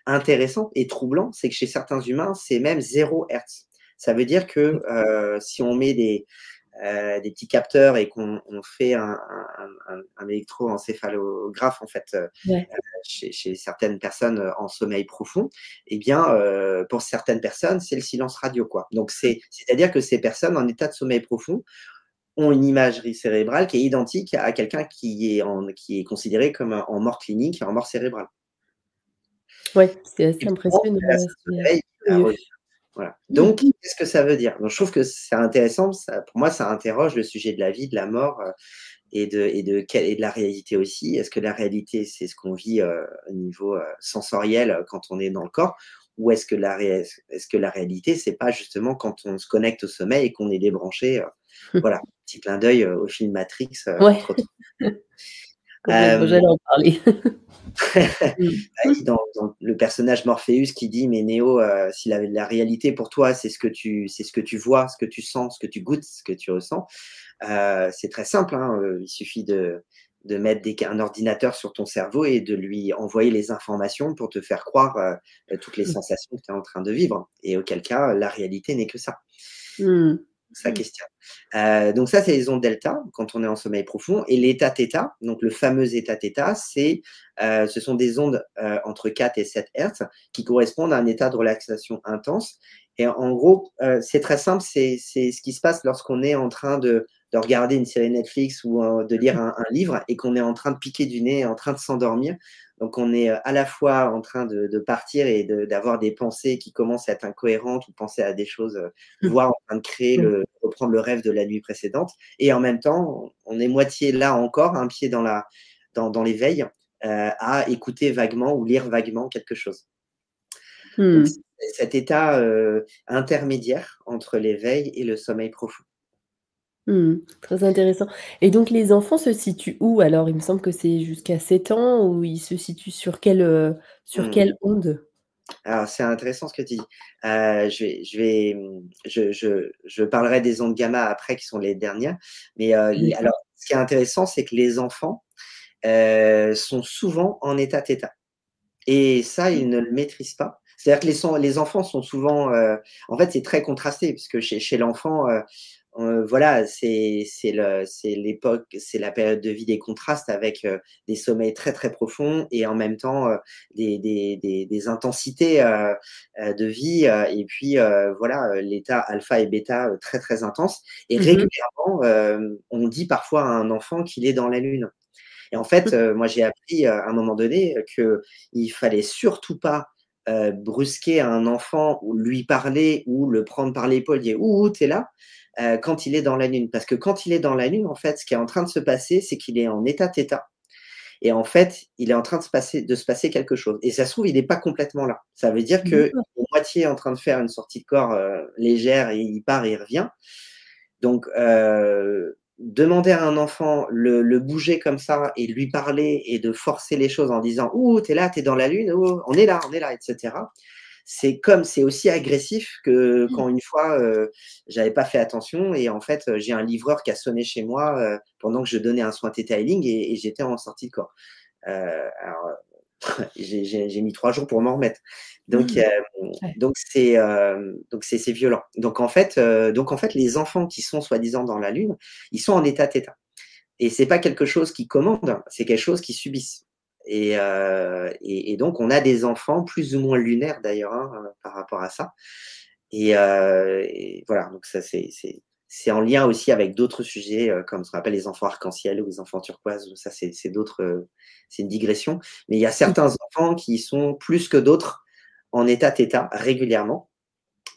intéressant et troublant, c'est que chez certains humains, c'est même 0 hertz. Ça veut dire que si on met des petits capteurs et qu'on fait un électroencéphalographe en fait Ouais. chez certaines personnes en sommeil profond, eh bien pour certaines personnes c'est le silence radio quoi. Donc c'est-à-dire que ces personnes en état de sommeil profond ont une imagerie cérébrale qui est identique à quelqu'un qui est considéré comme en mort clinique, en mort cérébrale. Ouais, c'est Et assez pourtant, impressionnant, là, ça ouais, se c'est réveille, ça curieux. revient. Voilà. Donc, qu'est-ce que ça veut dire? Donc, je trouve que c'est intéressant. Pour moi, ça interroge le sujet de la vie, de la mort et de la réalité aussi. Est-ce que la réalité, c'est ce qu'on vit au niveau sensoriel quand on est dans le corps? Ou est-ce que la réalité, c'est pas justement quand on se connecte au sommeil et qu'on est débranché voilà, petit clin d'œil au film Matrix, Ouais, entre autres. complètement, j'allais en parler. Ah oui, dans le personnage Morpheus qui dit: «Mais Néo, si la réalité pour toi, c'est ce que tu vois, ce que tu sens, ce que tu goûtes, ce que tu ressens», c'est très simple, hein, il suffit de mettre un ordinateur sur ton cerveau et de lui envoyer les informations pour te faire croire, toutes les sensations que tu es en train de vivre et auquel cas, la réalité n'est que ça. Mmh. Ça questionne. Donc ça, c'est les ondes delta, quand on est en sommeil profond et l'état thêta, donc le fameux état thêta, ce sont des ondes, entre 4 et 7 hertz qui correspondent à un état de relaxation intense et en gros, c'est très simple, c'est ce qui se passe lorsqu'on est en train de regarder une série Netflix ou, de lire un livre et qu'on est en train de piquer du nez, en train de s'endormir. Donc on est, à la fois en train de partir et d'avoir des pensées qui commencent à être incohérentes ou penser à des choses, voire en train de Ouais. reprendre le rêve de la nuit précédente. Et en même temps, on est moitié là encore, un pied dans l'éveil, à écouter vaguement ou lire vaguement quelque chose. Donc, Mmh. c'est cet état intermédiaire entre l'éveil et le sommeil profond. Mmh. Très intéressant et donc les enfants se situent où alors? Il me semble que c'est jusqu'à 7 ans ou ils se situent sur Mmh. quelle onde? Alors, c'est intéressant ce que tu dis. Je parlerai des ondes gamma après, qui sont les dernières. Mais D'accord. alors, ce qui est intéressant, c'est que les enfants sont souvent en état θ. Et ça, ils ne le maîtrisent pas. C'est-à-dire que les enfants sont souvent, en fait, c'est très contrasté puisque chez l'enfant, voilà, c'est l'époque, c'est la période de vie des contrastes avec, des sommeils très, très profonds et en même temps, des intensités, de vie, et puis, voilà, l'état alpha et bêta, très, très intense et Mmh mh. régulièrement, on dit parfois à un enfant qu'il est dans la lune. Et en fait, moi, j'ai appris à un moment donné qu'il fallait surtout pas brusquer un enfant ou lui parler ou le prendre par l'épaule, dire ouh, t'es là, quand il est dans la lune. Parce que quand il est dans la lune, en fait, ce qui est en train de se passer, c'est qu'il est en état θ. Et en fait, il est en train de se passer quelque chose. Et ça se trouve, il n'est pas complètement là. Ça veut dire qu'il est D'accord. moitié en train de faire une sortie de corps légère et il part et il revient. Donc, demander à un enfant le bouger comme ça et lui parler et de forcer les choses en disant: «Ouh, tu es là, tu es dans la lune, oh, on est là» et cetera. C'est aussi agressif que quand une fois, j'avais pas fait attention et en fait, j'ai un livreur qui a sonné chez moi, pendant que je donnais un soin Theta Healing et j'étais en sortie de corps. Alors, j'ai mis 3 jours pour m'en remettre. Donc, Mmh. Ouais. c'est violent. Donc en fait, les enfants qui sont soi-disant dans la lune, ils sont en état θ et c'est pas quelque chose qu'ils commandent, c'est quelque chose qu'ils subissent et donc on a des enfants plus ou moins lunaires d'ailleurs, hein, par rapport à ça et voilà, donc ça c'est en lien aussi avec d'autres sujets, comme ce qu'on appelle les enfants arc-en-ciel ou les enfants turquoise, ça c'est d'autres, c'est une digression. Mais il y a Mmh. certains enfants qui sont plus que d'autres en état θ régulièrement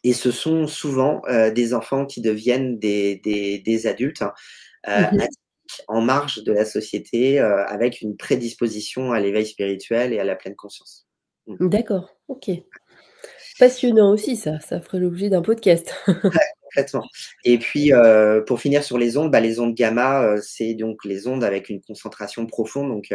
et ce sont souvent, des enfants qui deviennent des adultes, Mmh atypiques, mh. en marge de la société, avec une prédisposition à l'éveil spirituel et à la pleine conscience. Mmh. D'accord, OK. Passionnant aussi ça, ça ferait l'objet d'un podcast. Complètement. Et puis, pour finir sur les ondes, les ondes gamma, c'est donc les ondes avec une concentration profonde. Donc,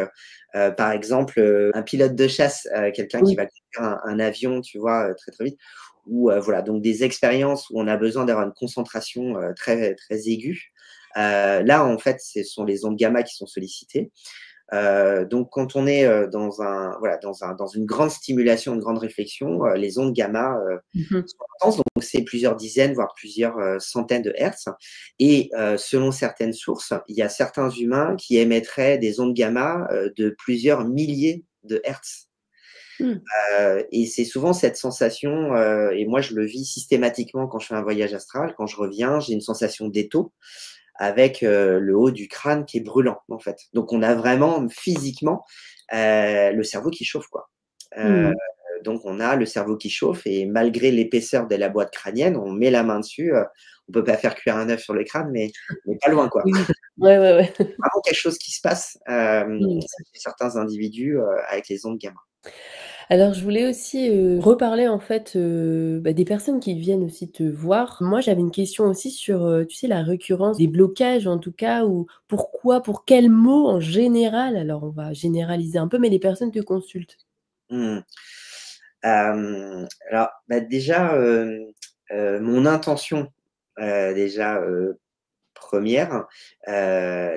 par exemple, un pilote de chasse, quelqu'un qui Oui. va conduire un avion, tu vois, très, très vite, ou voilà, donc des expériences où on a besoin d'avoir une concentration, très, très aiguë. Là, en fait, ce sont les ondes gamma qui sont sollicitées. Donc quand on est, dans une grande stimulation, une grande réflexion, les ondes gamma, Mmh mh. sont intenses, donc c'est plusieurs dizaines, voire plusieurs, centaines de hertz. Et selon certaines sources, il y a certains humains qui émettraient des ondes gamma, de plusieurs milliers de hertz. Mmh. Et c'est souvent cette sensation, et moi je le vis systématiquement quand je fais un voyage astral. Quand je reviens, j'ai une sensation d'étau avec, le haut du crâne qui est brûlant, en fait. Donc on a vraiment physiquement, le cerveau qui chauffe, quoi. Heu, Mmh. donc on a le cerveau qui chauffe et malgré l'épaisseur de la boîte crânienne, on met la main dessus, on peut pas faire cuire un œuf sur le crâne, mais pas loin, quoi. Oui, oui. Ouais, ouais, ouais. Vraiment quelque chose qui se passe, Mmh. chez certains individus, avec les ondes gamma. Alors je voulais aussi, reparler en fait, des personnes qui viennent aussi te voir. Moi, j'avais une question aussi sur, tu sais, la récurrence des blocages en tout cas ou pourquoi, pour quels mots en général, alors on va généraliser un peu, mais les personnes te consultent? Mmh. Alors, déjà, mon intention, déjà, 1re,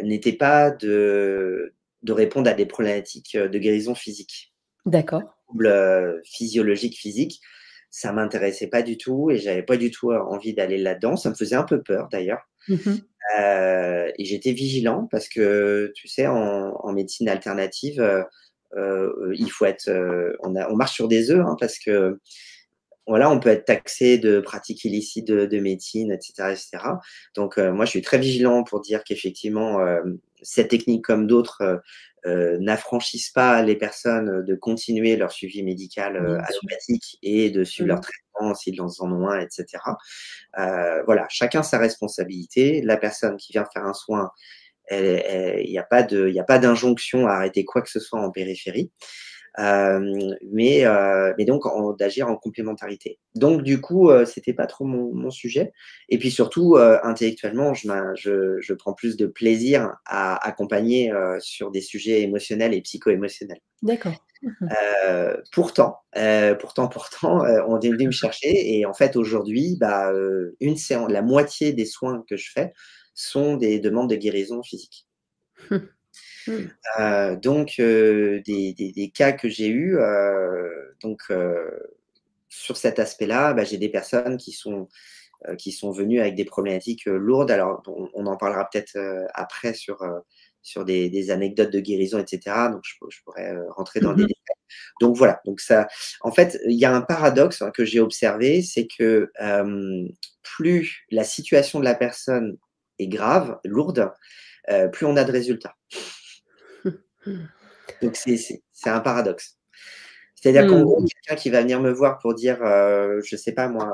n'était pas de répondre à des problématiques, de guérison physique. D'accord. Troubles, physiologiques, physiques, ça m'intéressait pas du tout et j'avais pas du tout, envie d'aller là-dedans. Ça me faisait un peu peur d'ailleurs, Mmh mh. et j'étais vigilant parce que, tu sais, en médecine alternative, il faut être, on marche sur des œufs, hein, parce que voilà, on peut être taxé de pratiques illicites de médecine, et cetera, et cetera. Donc, moi, je suis très vigilant pour dire qu'effectivement, cette technique comme d'autres, n'affranchissent pas les personnes de continuer leur suivi médical, Bien sûr. allopathique et de suivre leur Mmh. traitement s'ils en ont un, et cetera. Voilà, chacun sa responsabilité. La personne qui vient faire un soin, il y a pas d'injonction à arrêter quoi que ce soit en périphérie. Mais donc d'agir en complémentarité. Donc du coup, c'était pas trop mon sujet et puis surtout, intellectuellement, je prends plus de plaisir à accompagner, sur des sujets émotionnels et psycho-émotionnels. D'accord. Mmh mh. Pourtant, on est venu me chercher et en fait aujourd'hui, une séance la moitié des soins que je fais sont des demandes de guérison physique. Mmh. Donc des cas que j'ai eus, sur cet aspect-là, j'ai des personnes qui sont venues avec des problématiques, lourdes. Alors on en parlera peut-être, après sur des anecdotes de guérison, et cetera. Donc je pourrais, rentrer dans Mmh des mh. détails. Donc voilà, donc ça en fait, il y a un paradoxe, hein, que j'ai observé, c'est que, plus la situation de la personne est grave, lourde, plus on a de résultats. Donc c'est un paradoxe. C'est-à-dire qu'en gros, Mmh. quelqu'un qui va venir me voir pour dire, je sais pas moi,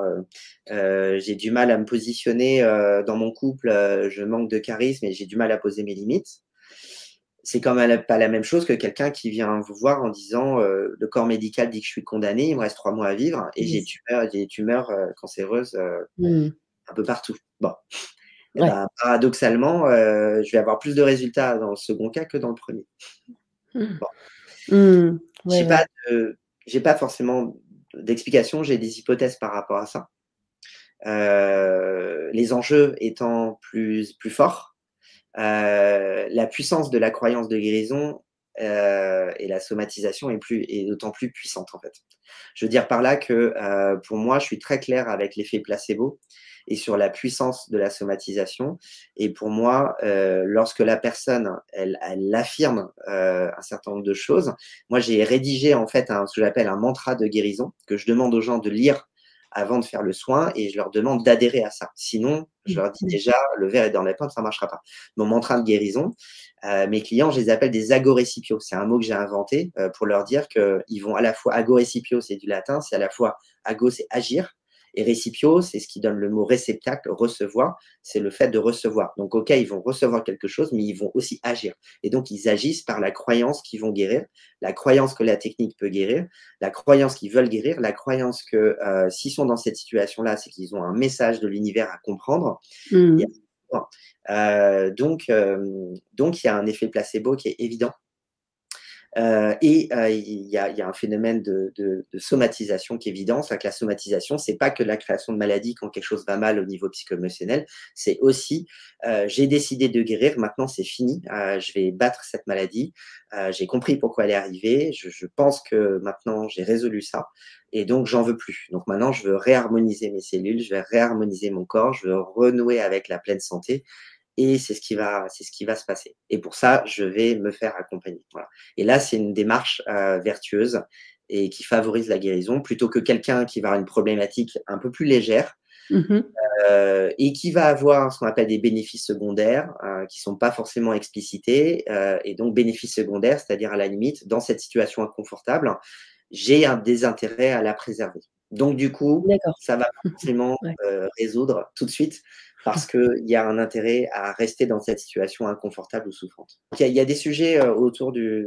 j'ai du mal à me positionner, dans mon couple, je manque de charisme et j'ai du mal à poser mes limites. C'est quand même pas la même chose que quelqu'un qui vient vous voir en disant, «Le corps médical dit que je suis condamné, il me reste 3 mois à vivre et Bien sûr. j'ai des tumeurs, cancéreuses, Mmh. un peu partout». Bon, et Ouais. paradoxalement, je vais avoir plus de résultats dans le second cas que dans le premier. Mmh. Bon, Mmh. Ouais, j'ai ouais. pas de j'ai pas forcément d'explication, j'ai des hypothèses par rapport à ça. Les enjeux étant plus forts, la puissance de la croyance de guérison, et la somatisation est d'autant plus puissante, en fait. Je veux dire par là que, pour moi, je suis très clair avec l'effet placebo et sur la puissance de la somatisation et pour moi, lorsque la personne, elle affirme, un certain nombre de choses, moi, j'ai rédigé, en fait, ce que j'appelle un mantra de guérison que je demande aux gens de lire avant de faire le soin et je leur demande d'adhérer à ça. Sinon, je Mmh. leur dis D'accord. déjà: «Le verre est dans la pomme, ça ne marchera pas». Mon mantra de guérison, mes clients, je les appelle des agorécipios. C'est un mot que j'ai inventé, pour leur dire qu'ils vont à la fois agorécipio, c'est du latin, c'est à la fois ago, c'est agir Et récipio, c'est ce qui donne le mot réceptacle, recevoir, c'est le fait de recevoir. Donc, OK, ils vont recevoir quelque chose, mais ils vont aussi agir. Et donc, ils agissent par la croyance qu'ils vont guérir, la croyance que la technique peut guérir, la croyance qu'ils veulent guérir, la croyance que s'ils sont dans cette situation-là, c'est qu'ils ont un message de l'univers à comprendre. Et, Mmh. donc, il y a un effet placebo qui est évident. Il y a un phénomène de somatisation qui est évident. C'est que la somatisation, c'est pas que la création de maladie quand quelque chose va mal au niveau psycho-émotionnel, c'est aussi j'ai décidé de guérir, maintenant c'est fini, je vais battre cette maladie, j'ai compris pourquoi elle est arrivée, je pense que maintenant j'ai résolu ça et donc j'en veux plus. Donc maintenant je veux réharmoniser mes cellules, je vais réharmoniser mon corps, je veux renouer avec la pleine santé et c'est ce qui va se passer. Et pour ça, je vais me faire accompagner. Voilà. Et là, c'est une démarche vertueuse et qui favorise la guérison plutôt que quelqu'un qui va avoir une problématique un peu plus légère Mmh. et qui va avoir ce qu'on appelle des bénéfices secondaires qui sont pas forcément explicités. Et donc, bénéfices secondaires, c'est-à-dire à la limite, dans cette situation inconfortable, j'ai un désintérêt à la préserver. Donc, du coup, D'accord. ça va pas forcément Ouais. résoudre tout de suite parce qu'il y a un intérêt à rester dans cette situation inconfortable ou souffrante. Il y a des sujets autour de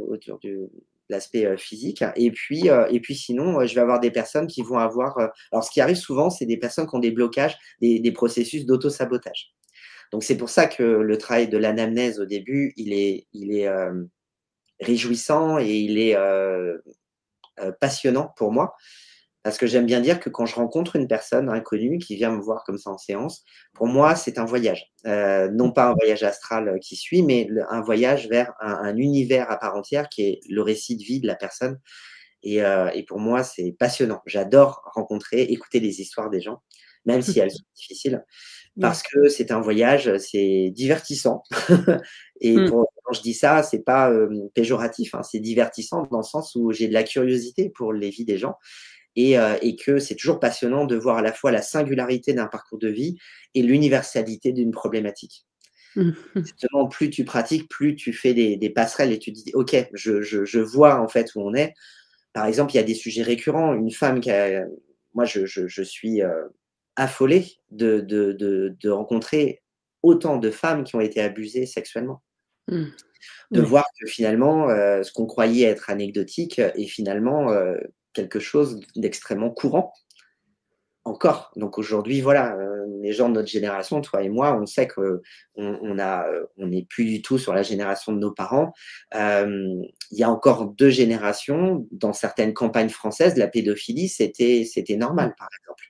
l'aspect physique. Et puis sinon, je vais avoir des personnes qui vont avoir. Alors, ce qui arrive souvent, c'est des personnes qui ont des blocages, des processus d'auto-sabotage. Donc, c'est pour ça que le travail de l'anamnèse au début, il est réjouissant et il est passionnant pour moi. Parce que j'aime bien dire que quand je rencontre une personne inconnue qui vient me voir comme ça en séance, pour moi, c'est un voyage. Non pas un voyage astral qui suit, mais un voyage vers un univers à part entière qui est le récit de vie de la personne. Et pour moi, c'est passionnant. J'adore rencontrer, écouter les histoires des gens, même si elles sont difficiles, Ouais. parce que c'est un voyage, c'est divertissant. Et Mmh. quand je dis ça, c'est pas péjoratif, hein, c'est divertissant dans le sens où j'ai de la curiosité pour les vies des gens et que c'est toujours passionnant de voir à la fois la singularité d'un parcours de vie et l'universalité d'une problématique. Mmh. Justement, plus tu pratiques, plus tu fais des passerelles et tu te dis, OK, je vois en fait où on est. Par exemple, il y a des sujets récurrents. Une femme qui a, moi, je suis affolé de rencontrer autant de femmes qui ont été abusées sexuellement. Mmh. De Ouais. voir que finalement, ce qu'on croyait être anecdotique est finalement quelque chose d'extrêmement courant encore. Donc aujourd'hui, voilà, les gens de notre génération, toi et moi, on sait on n'est plus du tout sur la génération de nos parents. Il y a encore 2 générations, dans certaines campagnes françaises, la pédophilie, c'était Mmh. normal, par exemple.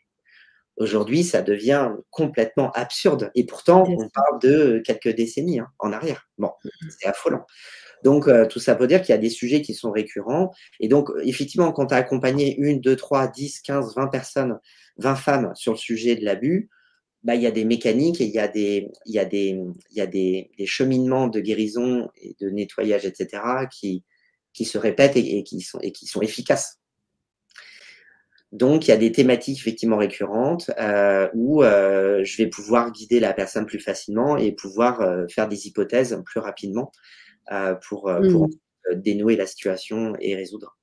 Aujourd'hui, ça devient complètement absurde et pourtant, Bien on sûr. parle de quelques décennies, hein, en arrière. Bon, c'est affolant. Donc, tout ça pour dire qu'il y a des sujets qui sont récurrents. Et donc, effectivement, quand tu as accompagné 1, 2, 3, 10, 15, 20 personnes, 20 femmes sur le sujet de l'abus, bah, il y a des mécaniques et il y a des cheminements de guérison et de nettoyage, et cetera, qui se répètent et qui sont efficaces. Donc, il y a des thématiques effectivement récurrentes où je vais pouvoir guider la personne plus facilement et pouvoir faire des hypothèses plus rapidement pour Mmh. dénouer la situation et résoudre.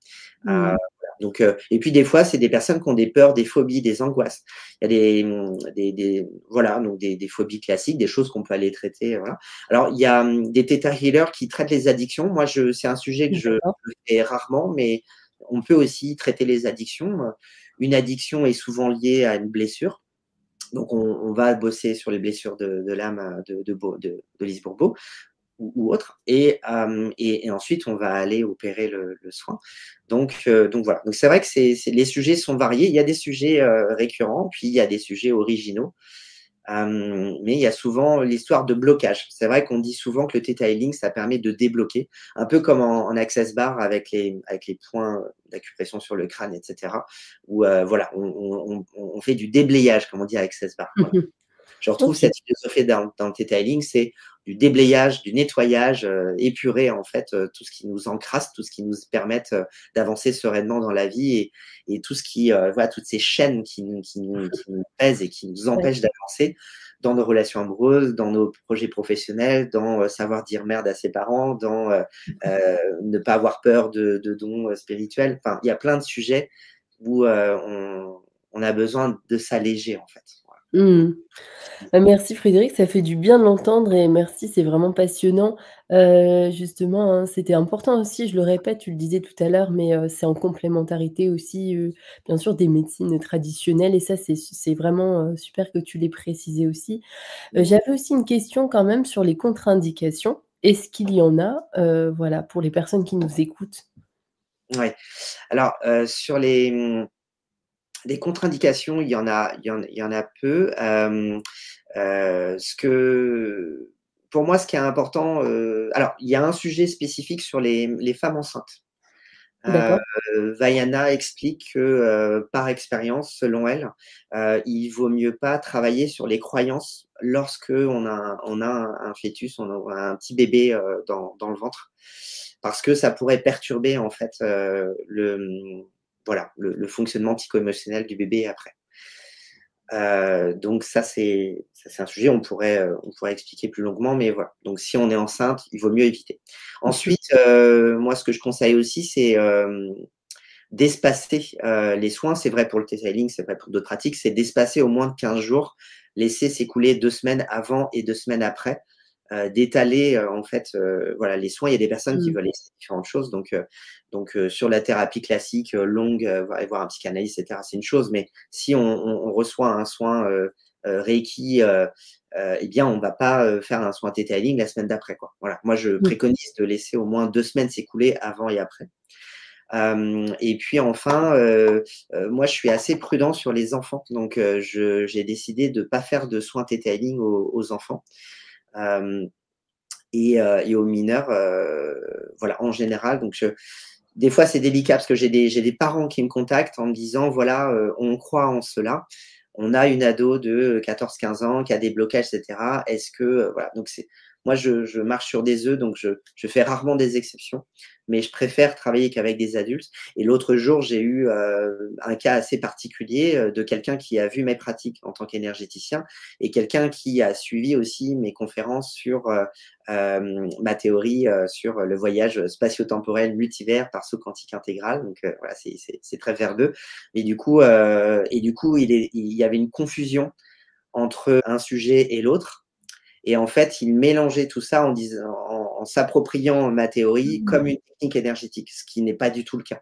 Mmh. Voilà. Donc, et puis des fois, c'est des personnes qui ont des peurs, des phobies, des angoisses. Il y a voilà, donc des phobies classiques, des choses qu'on peut aller traiter. Voilà. Alors, il y a des theta healers qui traitent les addictions. Moi, c'est un sujet que je D'accord. fais rarement, mais on peut aussi traiter les addictions. Une addiction est souvent liée à une blessure. Donc, on va bosser sur les blessures de l'âme de Lise Bourbeau ou autre. Et ensuite, on va aller opérer le soin. Donc voilà. Donc c'est vrai que les sujets sont variés. Il y a des sujets récurrents, puis il y a des sujets originaux. Mais il y a souvent l'histoire de blocage. C'est vrai qu'on dit souvent que le Theta Healing, ça permet de débloquer, un peu comme en Access Bar avec les points d'acupression sur le crâne, etc. Où voilà, on fait du déblayage, comme on dit à Access Bar. Voilà. Mmh. Je retrouve OK. cette philosophie dans le Theta Healing, c'est du déblayage, du nettoyage, épurer en fait tout ce qui nous encrasse, tout ce qui nous permette d'avancer sereinement dans la vie et tout ce qui, voilà, toutes ces chaînes qui nous pèsent et qui nous Ouais. empêchent d'avancer dans nos relations amoureuses, dans nos projets professionnels, dans savoir dire merde à ses parents, dans ne pas avoir peur de dons spirituels. Enfin, il y a plein de sujets où on a besoin de s'alléger, en fait. Voilà. Mmh. Bah, merci Frédéric, ça fait du bien de l'entendre et merci, c'est vraiment passionnant. Justement, hein, c'était important aussi, je le répète, tu le disais tout à l'heure, mais c'est en complémentarité aussi, bien sûr, des médecines traditionnelles et ça, c'est vraiment, super que tu l'aies précisé aussi. Mmh. J'avais aussi une question quand même sur les contre-indications. Est-ce qu'il y en a, voilà, pour les personnes qui nous écoutent? Ouais. Alors, sur les contre-indications, il y en a peu. Ce que pour moi, ce qui est important, alors il y a un sujet spécifique sur les femmes enceintes. Heu, D'accord. Vaiana explique que, par expérience, selon elle, il vaut mieux pas travailler sur les croyances lorsque on a un fœtus, on a un petit bébé, dans le ventre. Parce que ça pourrait perturber en fait, voilà, le fonctionnement psycho-émotionnel du bébé après. Donc ça c'est un sujet, on pourrait expliquer plus longuement, mais voilà. Donc si on est enceinte, il vaut mieux éviter. Mmh. Ensuite, moi ce que je conseille aussi, c'est, d'espacer, les soins. C'est vrai pour le detailing, c'est vrai pour d'autres pratiques, c'est d'espacer au moins de 15 jours, laisser s'écouler 2 semaines avant et 2 semaines après, d'étaler, en fait, voilà, les soins. Il y a des personnes qui Mmh. veulent essayer différentes choses, donc sur la thérapie classique, longue, aller voir un psychanalyste et cetera, c'est une chose, mais si on reçoit un soin, reiki, eh bien, on va pas, faire un soin detailing la semaine d'après, quoi. Voilà. Moi, je Mmh. préconise de laisser au moins 2 semaines s'écouler avant et après. Et puis enfin, moi, je suis assez prudent sur les enfants, donc j'ai décidé de pas faire de soins detailing aux enfants. Hem et aux mineurs, voilà, en général. Donc des fois, c'est délicat parce que j'ai des parents qui me contactent en me disant: «Voilà, on croit en cela. On a une ado de 14-15 ans qui a des blocages et cetera. Est-ce que» voilà, donc moi, je marche sur des œufs, donc je fais rarement des exceptions, mais je préfère travailler qu'avec des adultes. Et l'autre jour, j'ai eu, un cas assez particulier, de quelqu'un qui a vu mes pratiques en tant qu'énergéticien et quelqu'un qui a suivi aussi mes conférences sur, ma théorie, sur le voyage spatio-temporel multivers par saut quantique intégral. Donc voilà, c'est très verbeux. Et du coup, il y avait une confusion entre un sujet et l'autre. Et en fait, il mélangeait tout ça en s'appropriant ma théorie Mmh. comme une technique énergétique, ce qui n'est pas du tout le cas.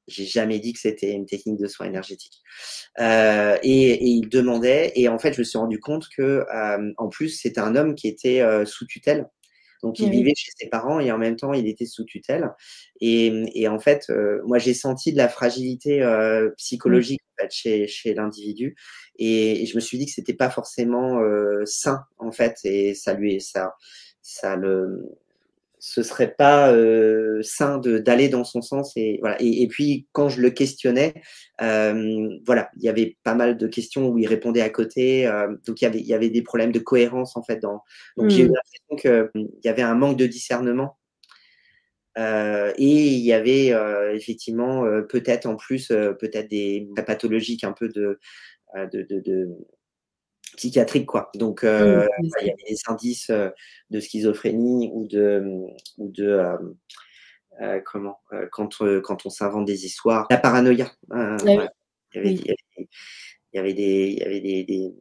J'ai jamais dit que c'était une technique de soin énergétique. Et il demandait, et en fait, je me suis rendu compte que, en plus, c'était un homme qui était, sous tutelle. Donc Ah il oui. vivait chez ses parents et en même temps, il était sous tutelle. Et en fait, moi, j'ai senti de la fragilité, Mmh. psychologique, en fait, chez l'individu, et je me suis dit que c'était pas forcément, sain, en fait, et ça le ce serait pas, sain d'aller dans son sens, et voilà. Et puis quand je le questionnais, voilà, il y avait pas mal de questions où il répondait à côté, donc il y avait des problèmes de cohérence, en fait, dans donc j'ai eu Mmh. l'impression que, il y avait un manque de discernement, et il y avait, effectivement, peut-être en plus, peut-être des pathologiques un peu de psychiatrique, quoi. Donc Mmh. Bien il y sûr. avait des indices, de schizophrénie comment? Quand on s'invente des histoires. La paranoïa, Ah oui, voilà. Il y avait oui. des il y avait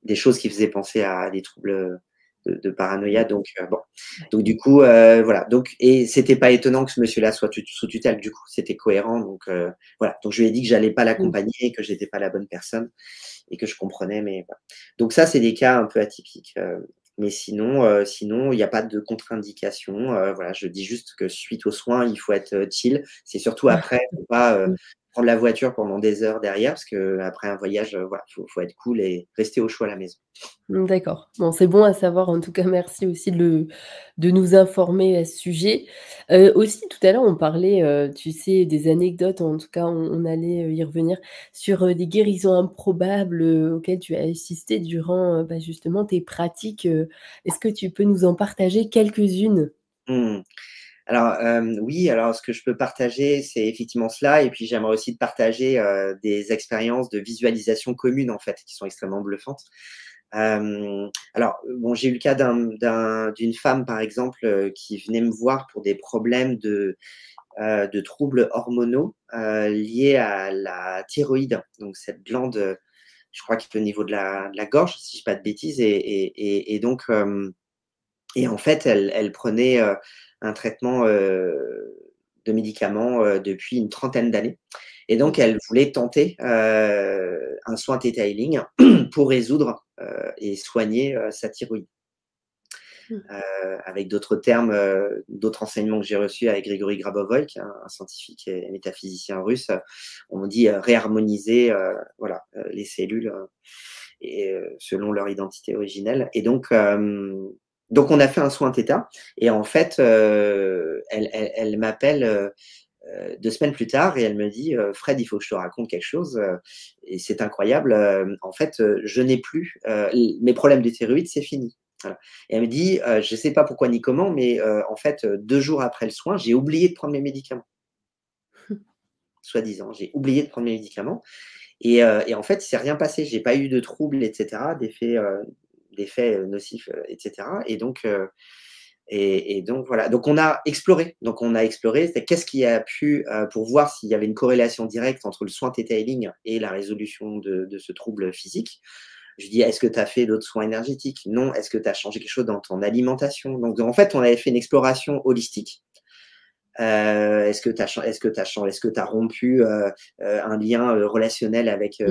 des choses qui faisaient penser à des troubles, de paranoïa, donc bon. Ouais. Donc du coup, voilà, donc, et c'était pas étonnant que ce monsieur-là soit sous tutelle, du coup, c'était cohérent, donc voilà. Donc je lui ai dit que j'allais pas Mmh. l'accompagner, que j'étais pas la bonne personne et que je comprenais, mais voilà. Donc ça, c'est des cas un peu atypiques, mais sinon, il y a pas de contre-indication, voilà, je dis juste que suite aux soins, il faut être, chill. C'est surtout après, faut pas, Mmh. prendre la voiture pendant des heures derrière, parce qu'après un voyage, voilà, faut être cool et rester au chaud à la maison. Mmh, d'accord. Bon, c'est bon à savoir, en tout cas, merci aussi de nous informer à ce sujet. Aussi, tout à l'heure, on parlait, tu sais, des anecdotes, en tout cas, on allait, y revenir, sur, des guérisons improbables, auxquelles tu as assisté durant, bah, justement tes pratiques, est-ce que tu peux nous en partager quelques-unes? Mmh. Alors, oui, alors ce que je peux partager, c'est effectivement cela, et puis j'aimerais aussi te partager, des expériences de visualisation commune, en fait, qui sont extrêmement bluffantes. Alors, bon, j'ai eu le cas d'une femme, par exemple, qui venait me voir pour des problèmes de troubles hormonaux liés à la thyroïde. Donc, cette glande, je crois, qui est au niveau de la gorge, si je ne dis pas de bêtises. Et donc, et en fait, elle prenait un traitement de médicaments depuis une trentaine d'années. Et donc, elle voulait tenter un soin Theta Healing pour résoudre et soigner sa thyroïde. Avec d'autres termes, d'autres enseignements que j'ai reçus avec Grigory Grabovoy, qui est un scientifique et métaphysicien russe, on dit réharmoniser voilà, les cellules et, selon leur identité originelle. Et donc on a fait un soin Theta. Et en fait, elle m'appelle 2 semaines plus tard et elle me dit Fred, il faut que je te raconte quelque chose et c'est incroyable. En fait, je n'ai plus mes problèmes de thyroïde, c'est fini. Voilà. Et elle me dit je ne sais pas pourquoi ni comment, mais en fait, 2 jours après le soin, j'ai oublié de prendre mes médicaments. Soi-disant, j'ai oublié de prendre mes médicaments. Et en fait, il ne s'est rien passé. Je n'ai pas eu de troubles, etc., d'effets nocifs, etc. Et donc voilà. Donc on a exploré. C'est qu'est-ce qui a pu, pour voir s'il y avait une corrélation directe entre le soin Theta Healing et la résolution de ce trouble physique. Je dis, est-ce que tu as fait d'autres soins énergétiques? Non. Est-ce que tu as changé quelque chose dans ton alimentation? Donc en fait, on avait fait une exploration holistique. Est-ce que tu as rompu un lien relationnel avec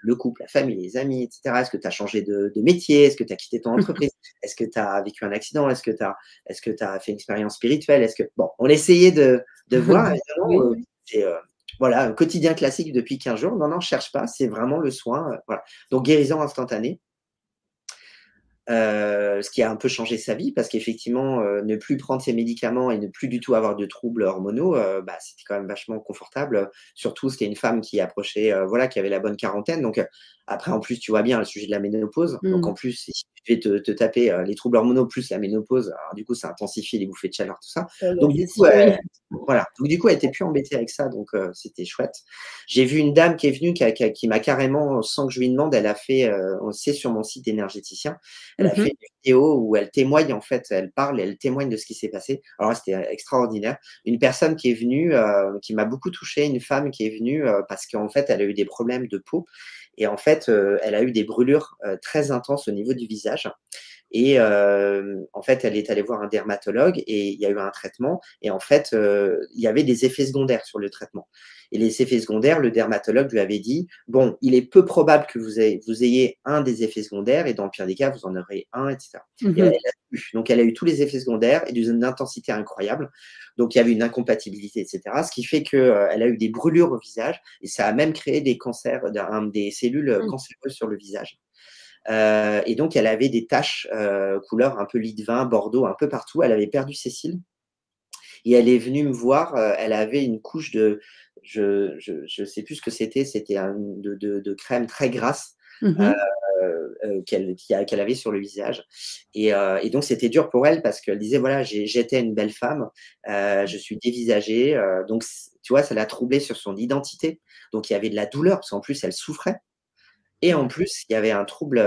le couple, la famille, les amis, etc. Est-ce que tu as changé de métier? Est-ce que tu as quitté ton entreprise? Est-ce que tu as vécu un accident? Est-ce que tu as fait une expérience spirituelle? Bon, on essayait de voir, évidemment, Oui. c'est voilà, un quotidien classique depuis 15 jours. Non, je cherche pas, c'est vraiment le soin. Voilà. Donc, guérison instantanée. Ce qui a un peu changé sa vie parce qu'effectivement, ne plus prendre ses médicaments et ne plus du tout avoir de troubles hormonaux, c'était quand même vachement confortable. Surtout, c'était une femme qui approchait, voilà, qui avait la bonne quarantaine. Donc, après, en plus, tu vois bien le sujet de la ménopause. Donc, en plus, si tu fais te taper les troubles hormonaux plus la ménopause, alors du coup, ça intensifie les bouffées de chaleur, tout ça. Donc, du C'est coup, sûr, oui. voilà. Donc, du coup, elle était plus embêtée avec ça. Donc, c'était chouette. J'ai vu une dame qui est venue, qui m'a carrément, sans que je lui demande, elle a fait, c'est sur mon site énergéticien. Elle a fait une vidéo où elle témoigne, en fait, elle parle et elle témoigne de ce qui s'est passé. Alors là, c'était extraordinaire. Une personne qui est venue, qui m'a beaucoup touchée, une femme qui est venue parce qu'en fait, elle a eu des problèmes de peau et en fait, elle a eu des brûlures très intenses au niveau du visage. Et en fait, elle est allée voir un dermatologue et il y a eu un traitement. Et en fait, il y avait des effets secondaires sur le traitement. Et les effets secondaires, le dermatologue lui avait dit, bon, il est peu probable que vous ayez un des effets secondaires et dans le pire des cas, vous en aurez un, etc. Et donc, elle a eu tous les effets secondaires et d'une intensité incroyable. Donc, il y avait une incompatibilité, etc. Ce qui fait qu'elle a eu des brûlures au visage et ça a même créé des cancers, des cellules cancéreuses sur le visage. Et donc, elle avait des taches couleur un peu lit de vin, bordeaux, un peu partout. Elle avait perdu ses cils. Et elle est venue me voir. Elle avait une couche de, je sais plus ce que c'était. C'était de crème très grasse qu'elle avait sur le visage. Et donc, c'était dur pour elle parce qu'elle disait, voilà, j'étais une belle femme, je suis dévisagée. Donc, tu vois, ça l'a troublée sur son identité. Donc, il y avait de la douleur parce qu'en plus, elle souffrait. Et en plus, il y avait un trouble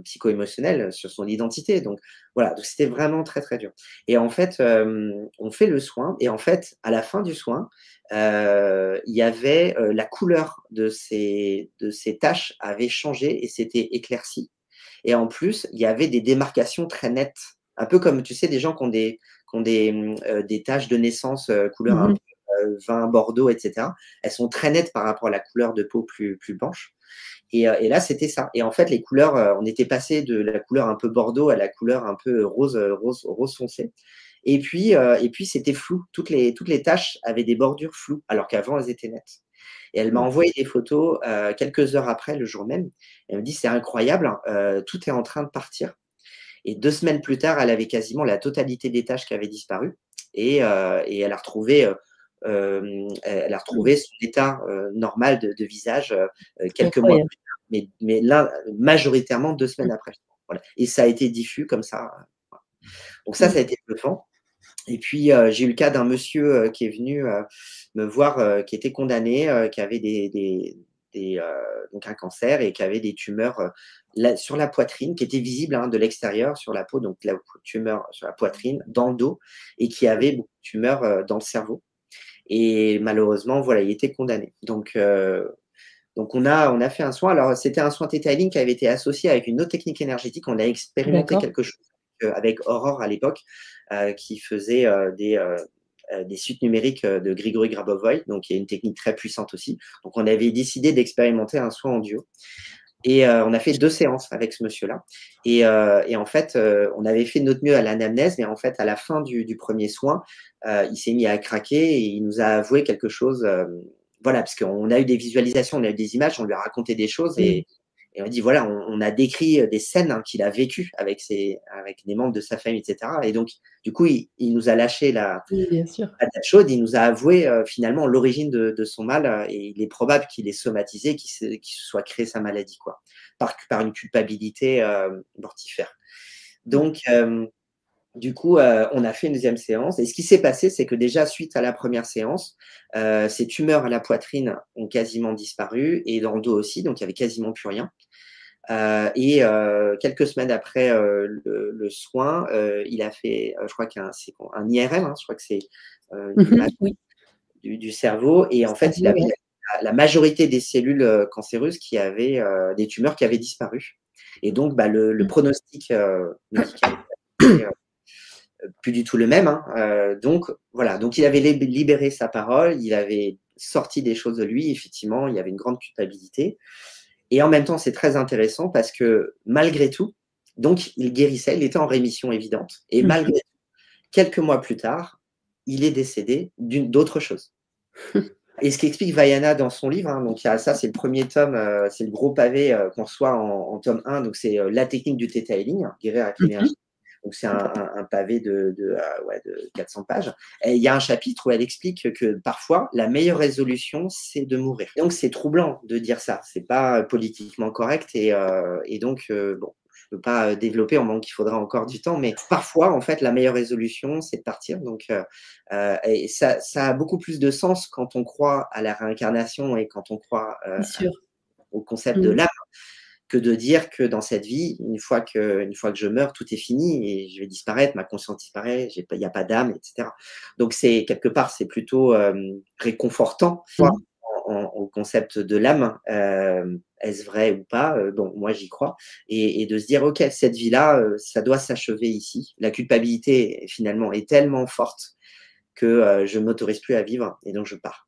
psycho-émotionnel sur son identité. Donc voilà, donc c'était vraiment très, très dur. Et en fait, on fait le soin et en fait, à la fin du soin, il y avait la couleur de ces taches avait changé et s'était éclaircie. Et en plus, il y avait des démarcations très nettes. Un peu comme, tu sais, des gens qui ont des taches de naissance couleur un peu vin bordeaux, etc. Elles sont très nettes par rapport à la couleur de peau plus blanche. Et là, c'était ça. Et en fait, les couleurs, on était passé de la couleur un peu bordeaux à la couleur un peu rose foncé. Et puis c'était flou. Toutes les taches avaient des bordures floues, alors qu'avant, elles étaient nettes. Et elle m'a envoyé des photos quelques heures après, le jour même. Elle me dit, c'est incroyable, tout est en train de partir. Et 2 semaines plus tard, elle avait quasiment la totalité des taches qui avaient disparu. Et elle a retrouvé son état normal de visage quelques mois Incroyable. plus tard, mais là, majoritairement 2 semaines après. Voilà. Et ça a été diffus comme ça. Voilà. Donc ça a été bluffant. Et puis, j'ai eu le cas d'un monsieur qui est venu me voir, qui était condamné, qui avait donc un cancer et qui avait des tumeurs sur la poitrine, qui étaient visibles de l'extérieur sur la peau, donc la tumeur sur la poitrine, dans le dos, et qui avait beaucoup de tumeurs dans le cerveau. Et malheureusement, voilà, il était condamné. Donc on a fait un soin. Alors, c'était un soin Theta Healing qui avait été associé avec une autre technique énergétique. On a expérimenté D'accord. quelque chose avec Aurore à l'époque, qui faisait des suites numériques de Grigory Grabovoi. Donc, il y a une technique très puissante aussi. Donc, on avait décidé d'expérimenter un soin en duo. Et on a fait 2 séances avec ce monsieur-là. Et en fait, on avait fait de notre mieux à l'anamnèse, mais en fait, à la fin du premier soin, il s'est mis à craquer et il nous a avoué quelque chose. Voilà, parce qu'on a eu des visualisations, on a eu des images, on lui a raconté des choses Oui, et on dit voilà, on a décrit des scènes qu'il a vécues avec des membres de sa famille, etc. Et donc, du coup, il nous a lâché oui, bien sûr. patate chaude, il nous a avoué finalement l'origine de son mal et il est probable qu'il ait somatisé, qu'il se soit créé sa maladie, quoi, par une culpabilité mortifère. Donc, du coup, on a fait une deuxième séance et ce qui s'est passé, c'est que déjà, suite à la première séance, ces tumeurs à la poitrine ont quasiment disparu et dans le dos aussi, donc il y avait quasiment plus rien. Et quelques semaines après le soin, il a fait, je crois c'est un IRM, hein, je crois que c'est une image Oui, du cerveau. Et en fait, il cerveau, avait ouais. la majorité des cellules cancéreuses qui avaient des tumeurs qui avaient disparu. Et donc, bah, le pronostic médical était plus du tout le même. Hein. Donc, voilà. Donc, il avait libéré sa parole, il avait sorti des choses de lui. Effectivement, il y avait une grande culpabilité. Et en même temps, c'est très intéressant parce que malgré tout, donc il guérissait, il était en rémission évidente. Et malgré tout, quelques mois plus tard, il est décédé d'autre chose. Et ce qu'explique Vaiana dans son livre, hein, donc il y a ça, c'est le premier tome, c'est le gros pavé qu'on reçoit en tome 1, donc c'est la technique du Theta Healing, guérir avec l'énergie. Donc c'est un pavé de 400 pages. Et il y a un chapitre où elle explique que parfois, la meilleure résolution, c'est de mourir. Donc c'est troublant de dire ça, c'est pas politiquement correct et donc bon, je peux pas développer, en manque qu'il faudra encore du temps, mais parfois, en fait, la meilleure résolution, c'est de partir. Donc et ça a beaucoup plus de sens quand on croit à la réincarnation et quand on croit C'est sûr. au concept de Mmh. l'âme, que de dire que dans cette vie, une fois que je meurs, tout est fini et je vais disparaître, ma conscience disparaît, il n'y a pas d'âme, etc. Donc c'est quelque part, c'est plutôt réconfortant Mmh. au concept de l'âme. Est-ce vrai ou pas? Bon, moi j'y crois. Et de se dire, ok, cette vie-là, ça doit s'achever ici. La culpabilité finalement est tellement forte que je ne m'autorise plus à vivre et donc je pars.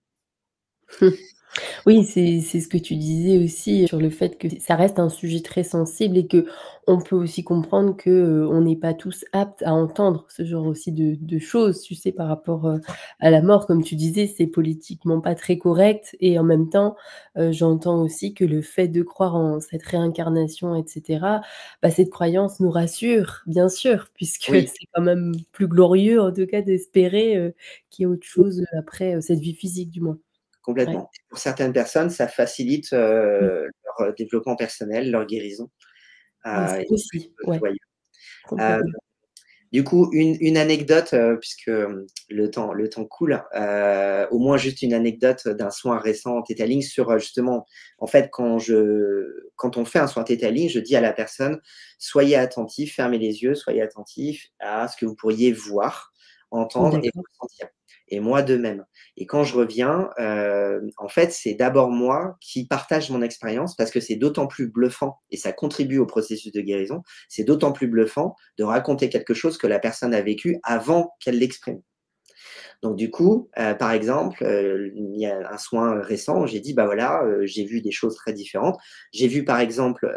Oui, c'est ce que tu disais aussi sur le fait que ça reste un sujet très sensible et qu'on peut aussi comprendre que, on n'est pas tous aptes à entendre ce genre aussi de choses, tu sais, par rapport, à la mort. Comme tu disais, c'est politiquement pas très correct et en même temps, j'entends aussi que le fait de croire en cette réincarnation et cetera, bah, cette croyance nous rassure, bien sûr, puisque Oui, c'est quand même plus glorieux, en tout cas, d'espérer, qu'il y ait autre chose, après, cette vie physique, du moins. Ouais. complètement. Pour certaines personnes, ça facilite Mmh. leur développement personnel, leur guérison. Ah, c'est Et possible, plus ouais, joyeux. Euh, complètement. du coup, une anecdote, puisque le temps coule, au moins juste une anecdote d'un soin récent en Theta Healing sur justement, en fait, quand on fait un soin Theta Healing, je dis à la personne, soyez attentif, fermez les yeux, soyez attentif à ce que vous pourriez voir, entendre et D'accord. ressentir. Et moi de même. Et quand je reviens, en fait, c'est d'abord moi qui partage mon expérience parce que c'est d'autant plus bluffant et ça contribue au processus de guérison. C'est d'autant plus bluffant de raconter quelque chose que la personne a vécu avant qu'elle l'exprime. Donc du coup, par exemple, il y a un soin récent où j'ai dit: «Bah, voilà, j'ai vu des choses très différentes». J'ai vu par exemple,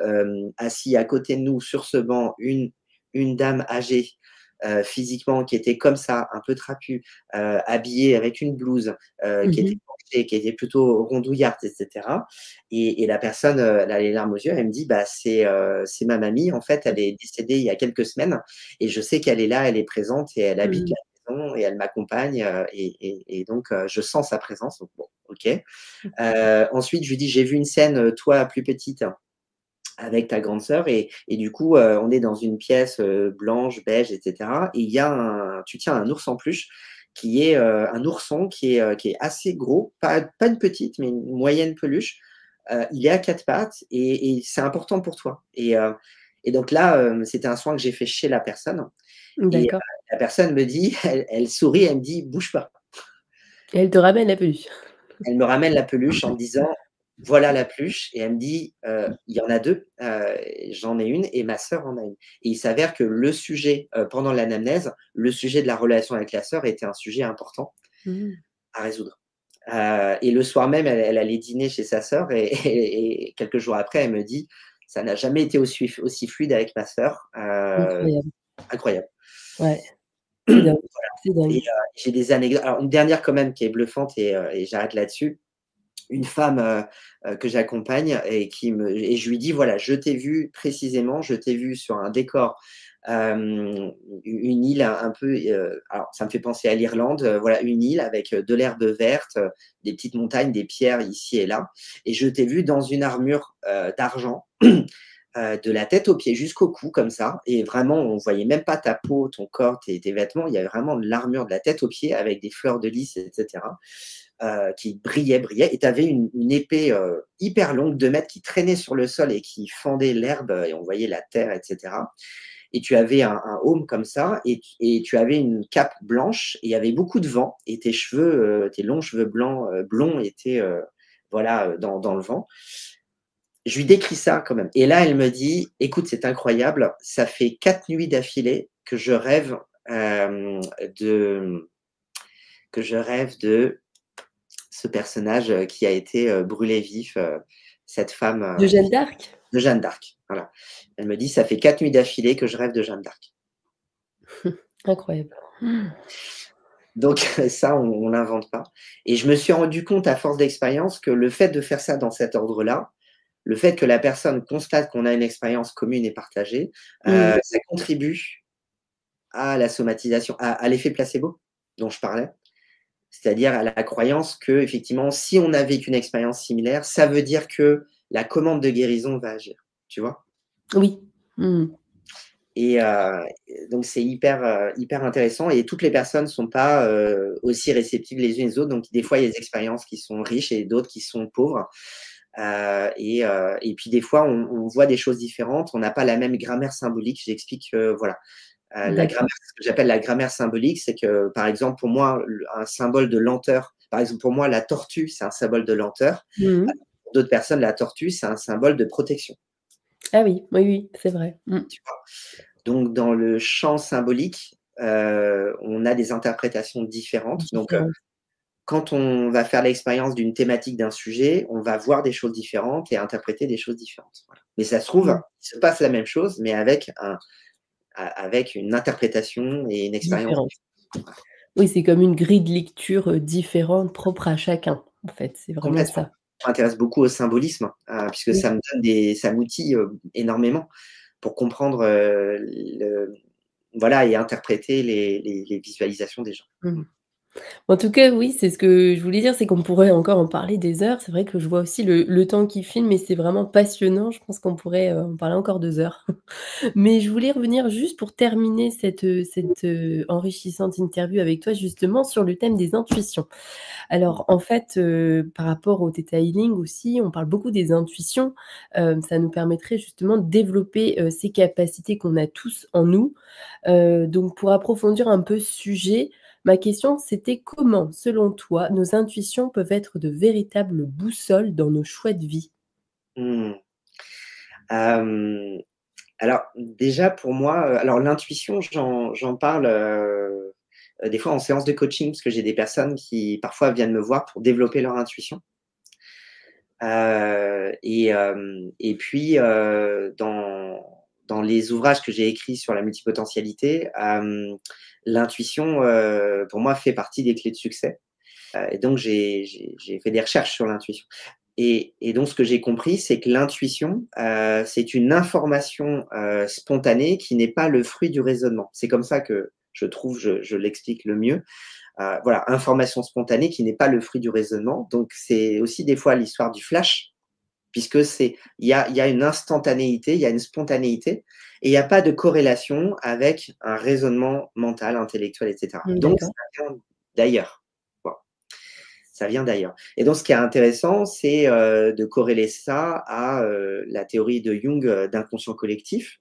assis à côté de nous sur ce banc, une dame âgée, physiquement qui était comme ça, un peu trapue, habillée avec une blouse, qui Mmh était mh. penchée, qui était plutôt rondouillarde et cetera. Et la personne, elle a les larmes aux yeux, elle me dit: «Bah, c'est ma mamie, en fait, elle est décédée il y a quelques semaines et je sais qu'elle est là, elle est présente et elle habite Mmh. là et elle m'accompagne et donc je sens sa présence. Donc bon, ok. Ensuite, je lui dis, j'ai vu une scène, toi plus petite, avec ta grande sœur et du coup, on est dans une pièce blanche, beige, etc. Et il y a tu tiens un ours en peluche qui est un ourson qui est assez gros, pas une petite, mais une moyenne peluche. Il est à quatre pattes et c'est important pour toi. Et donc là, c'était un soin que j'ai fait chez la personne et D'accord. la personne me dit, elle sourit, elle me dit: «Bouge pas». Et elle te ramène la peluche? Elle me ramène la peluche en me disant: «Voilà la peluche» et elle me dit: «Il y en a 2, j'en ai une et ma sœur en a une» et il s'avère que le sujet, pendant l'anamnèse, le sujet de la relation avec la sœur était un sujet important Mmh. à résoudre. Et le soir même, elle allait dîner chez sa sœur et quelques jours après, elle me dit: «Ça n'a jamais été aussi fluide avec ma sœur, Incroyable. incroyable». Ouais, c'est dingue, c'est Et dingue. j'ai des anecdotes alors une dernière quand même qui est bluffante et j'arrête là-dessus. Une femme, que j'accompagne et je lui dis: «Voilà, je t'ai vu précisément, je t'ai vu sur un décor, une île un peu, alors ça me fait penser à l'Irlande, voilà, une île avec, de l'herbe verte, des petites montagnes, des pierres ici et là et je t'ai vu dans une armure, d'argent, de la tête aux pieds jusqu'au cou comme ça et vraiment on voyait même pas ta peau, ton corps, tes vêtements, il y avait vraiment de l'armure de la tête aux pieds avec des fleurs de lys et cetera, qui brillait et tu avais une épée, hyper longue, 2 mètres, qui traînait sur le sol et qui fendait l'herbe et on voyait la terre et cetera et tu avais un aume comme ça et tu avais une cape blanche et il y avait beaucoup de vent et tes cheveux, tes longs cheveux blancs, blonds étaient, voilà, dans le vent. Je lui décris ça quand même et là, elle me dit: «Écoute, c'est incroyable, ça fait 4 nuits d'affilée hem, de que je rêve de ce personnage, qui a été, brûlé vif, cette femme, De Jeanne d'Arc? de Jeanne d'Arc». Voilà. Elle me dit: «Ça fait 4 nuits d'affilée que je rêve de Jeanne d'Arc». Incroyable. Donc ça, on l'invente pas et je me suis rendu compte à force d'expérience que le fait de faire ça dans cet ordre-là, le fait que la personne constate qu'on a une expérience commune et partagée, Mmh. ça contribue à la somatisation, à l'effet placebo dont je parlais. C'est-à-dire à la croyance que effectivement, si on a vécu une expérience similaire, ça veut dire que la commande de guérison va agir, tu vois? Oui. Mmh. Et donc c'est hyper intéressant et toutes les personnes ne sont pas, aussi réceptives les unes les autres. Donc des fois, il y a des expériences qui sont riches et d'autres qui sont pauvres. Et puis des fois, on voit des choses différentes. On n'a pas la même grammaire symbolique. J'explique, voilà. La D'accord. grammaire, ce que j'appelle la grammaire symbolique, c'est que, par exemple, pour moi, un symbole de lenteur, par exemple, pour moi, la tortue, c'est un symbole de lenteur. Mmh mh. Pour d'autres personnes, la tortue, c'est un symbole de protection, Ah oui, oui, oui, c'est vrai. Mmh. tu vois? Donc, dans le champ symbolique, on a des interprétations différentes. Donc, Différente. quand on va faire l'expérience d'une thématique, d'un sujet, on va voir des choses différentes et interpréter des choses différentes. Voilà. Mais ça se trouve, Mmh. il se passe la même chose, mais avec une interprétation et une expérience Différente. différente. Voilà. Oui, c'est comme une grille de lecture, différente, propre à chacun, en fait, c'est vraiment Complètement. ça. Je m'intéresse beaucoup au symbolisme, puisque Oui. ça m'outille, énormément pour comprendre, le voilà et interpréter les visualisations des gens. Mmh. En tout cas, oui, c'est ce que je voulais dire, c'est qu'on pourrait encore en parler des heures. C'est vrai que je vois aussi le temps qui file, mais c'est vraiment passionnant. Je pense qu'on pourrait, en parler encore 2 heures. Mais je voulais revenir juste pour terminer cette enrichissante interview avec toi, justement, sur le thème des intuitions. Alors, en fait, par rapport au theta healing aussi, on parle beaucoup des intuitions. Ça nous permettrait justement de développer, ces capacités qu'on a tous en nous. Donc pour approfondir un peu ce sujet, ma question c'était comment, selon toi, nos intuitions peuvent être de véritables boussoles dans nos choix de vie? Mmh. Hem, alors déjà pour moi, alors l'intuition, j'en parle, des fois en séance de coaching, parce que j'ai des personnes qui parfois viennent me voir pour développer leur intuition. Et puis, dans les ouvrages que j'ai écrits sur la multipotentialité, l'intuition, pour moi, fait partie des clés de succès. Et donc j'ai fait des recherches sur l'intuition. Et donc ce que j'ai compris, c'est que l'intuition, c'est une information, spontanée qui n'est pas le fruit du raisonnement. C'est comme ça que je trouve, je l'explique le mieux. Voilà, information spontanée qui n'est pas le fruit du raisonnement. Donc c'est aussi des fois l'histoire du flash, puisque il y a une instantanéité, il y a une spontanéité et il y a pas de corrélation avec un raisonnement mental, intellectuel et cetera. Mmh, Donc ça d'accord. vient d'ailleurs. Voilà, ça vient d'ailleurs et donc ce qui est intéressant, c'est, de corréler ça à, la théorie de Jung, d'inconscient collectif,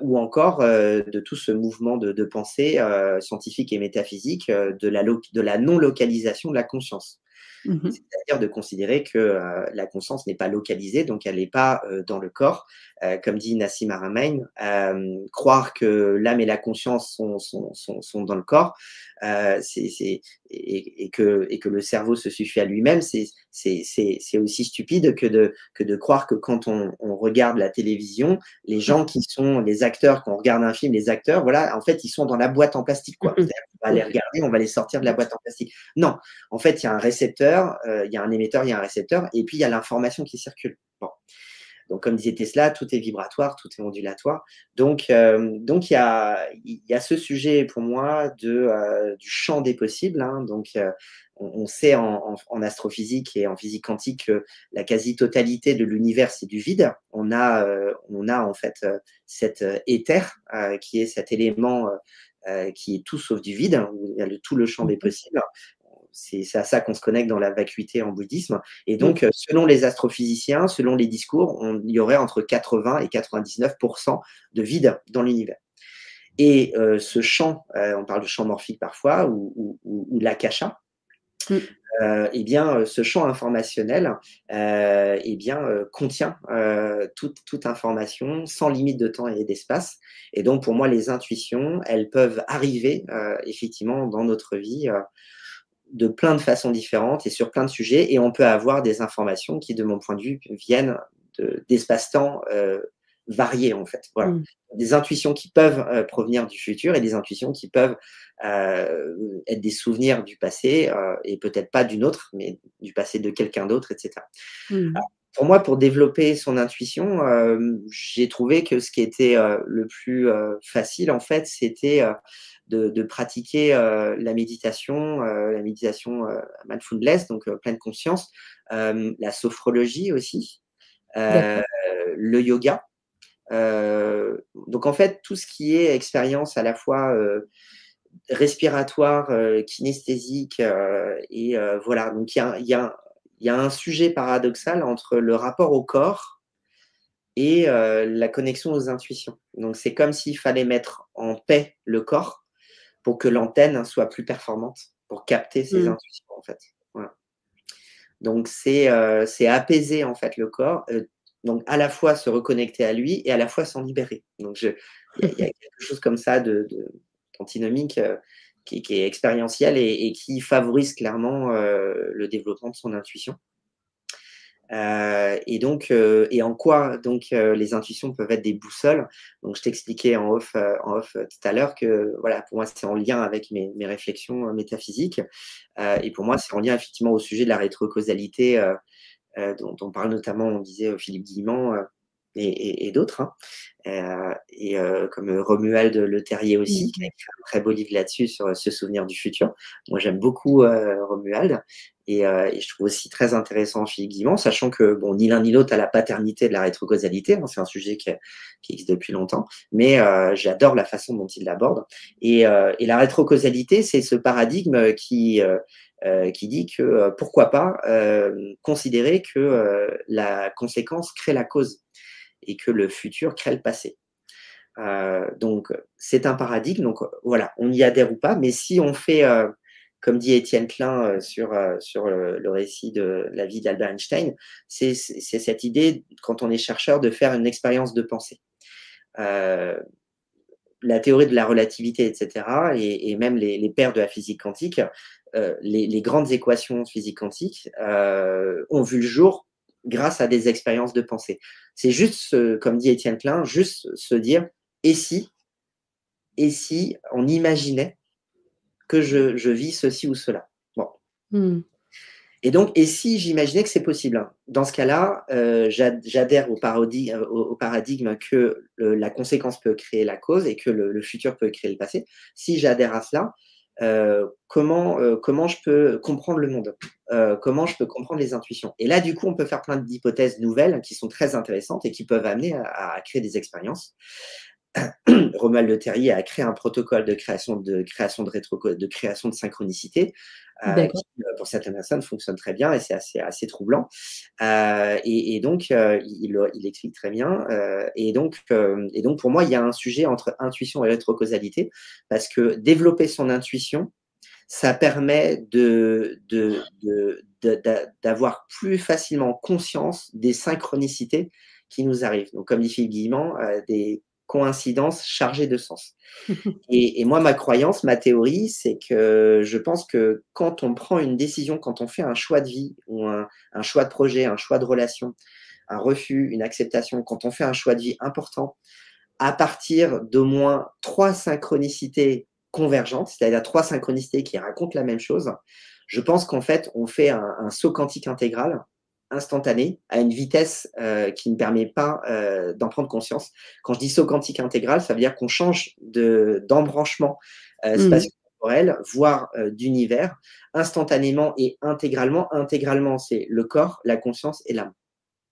ou encore de tout ce mouvement de pensée scientifique et métaphysique de la non-localisation de la conscience. Mmh. C'est-à-dire de considérer que la conscience n'est pas localisée, donc elle n'est pas dans le corps. Comme dit Nassim Haramein, croire que l'âme et la conscience sont dans le corps, et que le cerveau se suffit à lui-même, c'est aussi stupide que de croire que quand on regarde la télévision, les gens qui sont les acteurs, quand on regarde un film, les acteurs, voilà, en fait, ils sont dans la boîte en plastique, quoi. Mmh. C'est-à-dire qu'on va les regarder, on va les sortir de la boîte en plastique. Non, en fait, il y a un récepteur, il y a un émetteur, il y a un récepteur, et puis il y a l'information qui circule. Bon. Donc, comme disait Tesla, tout est vibratoire, tout est ondulatoire. Donc il y a ce sujet pour moi du champ des possibles. Hein. Donc, on sait en astrophysique et en physique quantique que la quasi-totalité de l'univers, c'est du vide. On a en fait cet éther qui est cet élément qui est tout sauf du vide, hein, où il y a tout le champ des possibles. C'est à ça qu'on se connecte dans la vacuité en bouddhisme. Et donc, selon les astrophysiciens, selon les discours, il y aurait entre 80 et 99% de vide dans l'univers. Et ce champ, on parle de champ morphique parfois, ou l'akasha, eh bien, ce champ informationnel eh bien, contient toute information sans limite de temps et d'espace. Et donc, pour moi, les intuitions, elles peuvent arriver effectivement dans notre vie de plein de façons différentes et sur plein de sujets. Et on peut avoir des informations qui, de mon point de vue, viennent d'espace-temps variés, en fait. Voilà. Mmh. Des intuitions qui peuvent provenir du futur et des intuitions qui peuvent être des souvenirs du passé et peut-être pas d'une autre, mais du passé de quelqu'un d'autre, etc. Mmh. Alors, pour moi, pour développer son intuition, j'ai trouvé que ce qui était le plus facile, en fait, c'était de pratiquer la méditation mindfulness, donc pleine conscience, la sophrologie aussi, D'accord. le yoga. Donc en fait, tout ce qui est expérience à la fois respiratoire, kinesthésique, et voilà. Donc il y a un sujet paradoxal entre le rapport au corps et la connexion aux intuitions. Donc c'est comme s'il fallait mettre en paix le corps pour que l'antenne soit plus performante, pour capter ses Mmh. intuitions, en fait. Voilà. Donc c'est apaiser, en fait, le corps, donc à la fois se reconnecter à lui et à la fois s'en libérer. Donc il y a quelque chose comme ça d'antinomique, qui est expérientiel et qui favorise clairement le développement de son intuition. Et donc, et en quoi donc les intuitions peuvent être des boussoles. Donc, je t'expliquais en off tout à l'heure que voilà, pour moi, c'est en lien avec mes réflexions métaphysiques. Et pour moi, c'est en lien effectivement au sujet de la rétrocausalité dont parle notamment, on disait, Philippe Guillemant et d'autres. Hein. Comme Romuald Le Terrier aussi, qui a Mmh. écrit un très beau livre là-dessus sur se souvenir du futur. Moi, j'aime beaucoup Romuald. Et je trouve aussi très intéressant Philippe Guillemant, sachant que bon, ni l'un ni l'autre a la paternité de la rétrocausalité, hein, c'est un sujet qui existe depuis longtemps, mais j'adore la façon dont il l'aborde. Et la rétrocausalité, c'est ce paradigme qui dit que pourquoi pas considérer que la conséquence crée la cause et que le futur crée le passé. Donc, c'est un paradigme, donc voilà, on y adhère ou pas, mais si on fait comme dit Étienne Klein sur le récit de la vie d'Albert Einstein, c'est cette idée, quand on est chercheur, de faire une expérience de pensée. La théorie de la relativité, etc., et même les pères de la physique quantique, les grandes équations de physique quantique ont vu le jour grâce à des expériences de pensée. C'est juste, comme dit Étienne Klein, juste se dire, et si on imaginait que je vis ceci ou cela. Bon. Mmh. Et donc, et si j'imaginais que c'est possible, hein, dans ce cas-là, j'adhère au paradigme que la conséquence peut créer la cause et que le futur peut créer le passé. Si j'adhère à cela, comment je peux comprendre le monde, comment je peux comprendre les intuitions. Et là, du coup, on peut faire plein d'hypothèses nouvelles qui sont très intéressantes et qui peuvent amener à créer des expériences. Romuald Le Terrier a créé un protocole de création de synchronicité, qui, D'accord. pour certaines personnes, fonctionne très bien et c'est assez troublant. Et donc, il explique très bien. Et donc, pour moi, il y a un sujet entre intuition et rétrocausalité, parce que développer son intuition, ça permet d'avoir plus facilement conscience des synchronicités qui nous arrivent. Donc, comme dit Philippe Guillemant, des coïncidences chargées de sens. Et moi, ma croyance, ma théorie, c'est que je pense que quand on prend une décision, quand on fait un choix de vie ou un choix de projet, un choix de relation, un refus, une acceptation, quand on fait un choix de vie important, à partir d'au moins 3 synchronicités convergentes, c'est-à-dire 3 synchronicités qui racontent la même chose, je pense qu'en fait, on fait un saut quantique intégral, instantané, à une vitesse qui ne permet pas d'en prendre conscience. Quand je dis saut quantique intégral, ça veut dire qu'on change d'embranchement Mmh. spatio-temporel, voire d'univers, instantanément et intégralement. Intégralement, c'est le corps, la conscience et l'âme.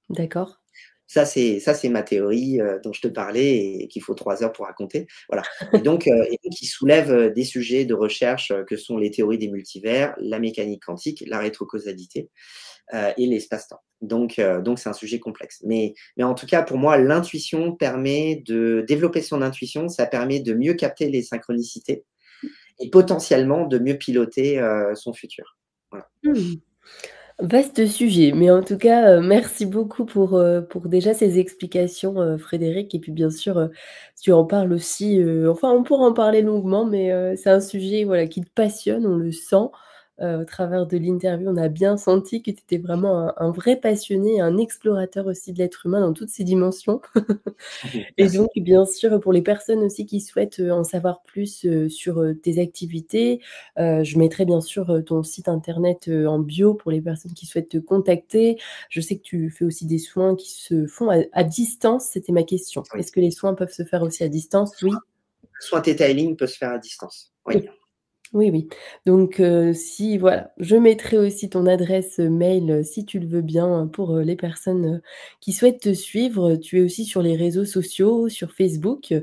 D'accord. Ça, c'est ma théorie dont je te parlais et qu'il faut 3 heures pour raconter. Voilà. Et donc il soulève des sujets de recherche que sont les théories des multivers, la mécanique quantique, la rétrocausalité et l'espace-temps. Donc c'est un sujet complexe. Mais en tout cas, pour moi, l'intuition permet de développer son intuition, ça permet de mieux capter les synchronicités et potentiellement de mieux piloter son futur. Voilà. Mmh. Vaste sujet, mais en tout cas, merci beaucoup pour déjà ces explications, Frédéric et puis bien sûr, tu en parles aussi, enfin on pourra en parler longuement, mais c'est un sujet, voilà, qui te passionne, on le sent, au travers de l'interview. On a bien senti que tu étais vraiment un vrai passionné, un explorateur aussi de l'être humain dans toutes ses dimensions. Et Merci. donc, bien sûr, pour les personnes aussi qui souhaitent, en savoir plus, sur, tes activités, je mettrai bien sûr, ton site internet, en bio pour les personnes qui souhaitent te contacter. Je sais que tu fais aussi des soins qui se font à distance, c'était ma question. Oui. Est-ce que les soins peuvent se faire aussi à distance? Oui? Soit Theta Healing peut se faire à distance. Oui. Oui. Oui, oui. Donc, si voilà, je mettrai aussi ton adresse, mail, si tu le veux bien, pour, les personnes, qui souhaitent te suivre. Tu es aussi sur les réseaux sociaux, sur Facebook,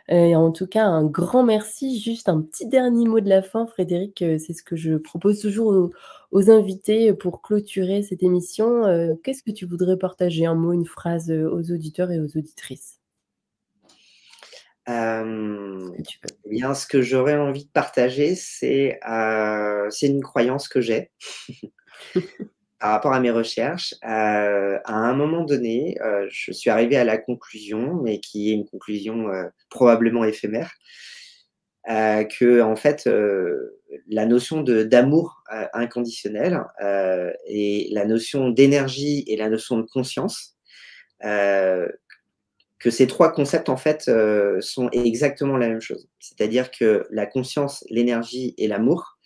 et en tout cas un grand merci. Juste un petit dernier mot de la fin, Frédéric, c'est ce que je propose toujours aux invités, pour clôturer cette émission. Qu'est-ce que tu voudrais partager? Un mot, une phrase, aux auditeurs et aux auditrices? Ce Hem, que tu veux. eh bien, ce que j'aurais envie de partager, c'est une croyance que j'ai par rapport à mes recherches. À un moment donné, je suis arrivé à la conclusion, mais qui est une conclusion, probablement éphémère, qu'en fait, la notion d'amour, inconditionnel, et la notion d'énergie et la notion de conscience, heu que ces 3 concepts, en fait, sont exactement la même chose. C'est-à-dire que la conscience, l'énergie et l'amour,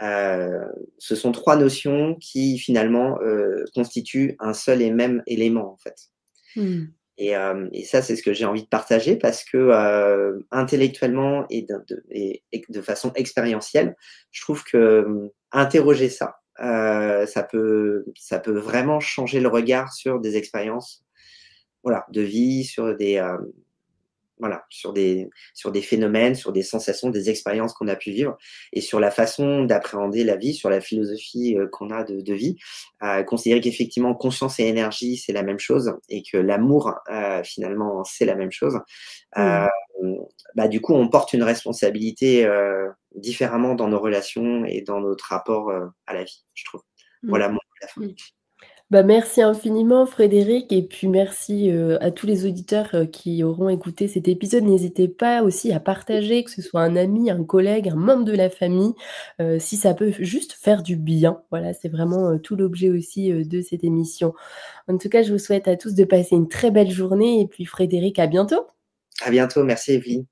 heu, ce sont 3 notions qui finalement, constituent un seul et même élément, en fait. Mmh. Et ça, c'est ce que j'ai envie de partager parce que, intellectuellement et de façon expérientielle, je trouve que, interroger ça, ça peut vraiment changer le regard sur des expériences, voilà, de vie, voilà, sur des phénomènes, sur des sensations, des expériences qu'on a pu vivre et sur la façon d'appréhender la vie, sur la philosophie, qu'on a de vie. Considérer qu'effectivement conscience et énergie, c'est la même chose et que l'amour, finalement, c'est la même chose. Heu, Mmh. Bah, du coup, on porte une responsabilité, différemment dans nos relations et dans notre rapport, à la vie, je trouve. Mmh. Voilà mon mot de la fin. Mmh. Bah, merci infiniment Frédéric et puis merci, à tous les auditeurs, qui auront écouté cet épisode. N'hésitez pas aussi à partager, que ce soit un ami, un collègue, un membre de la famille, si ça peut juste faire du bien. Voilà, c'est vraiment, tout l'objet aussi, de cette émission. En tout cas, je vous souhaite à tous de passer une très belle journée et puis Frédéric, à bientôt. À bientôt, merci Evelyne.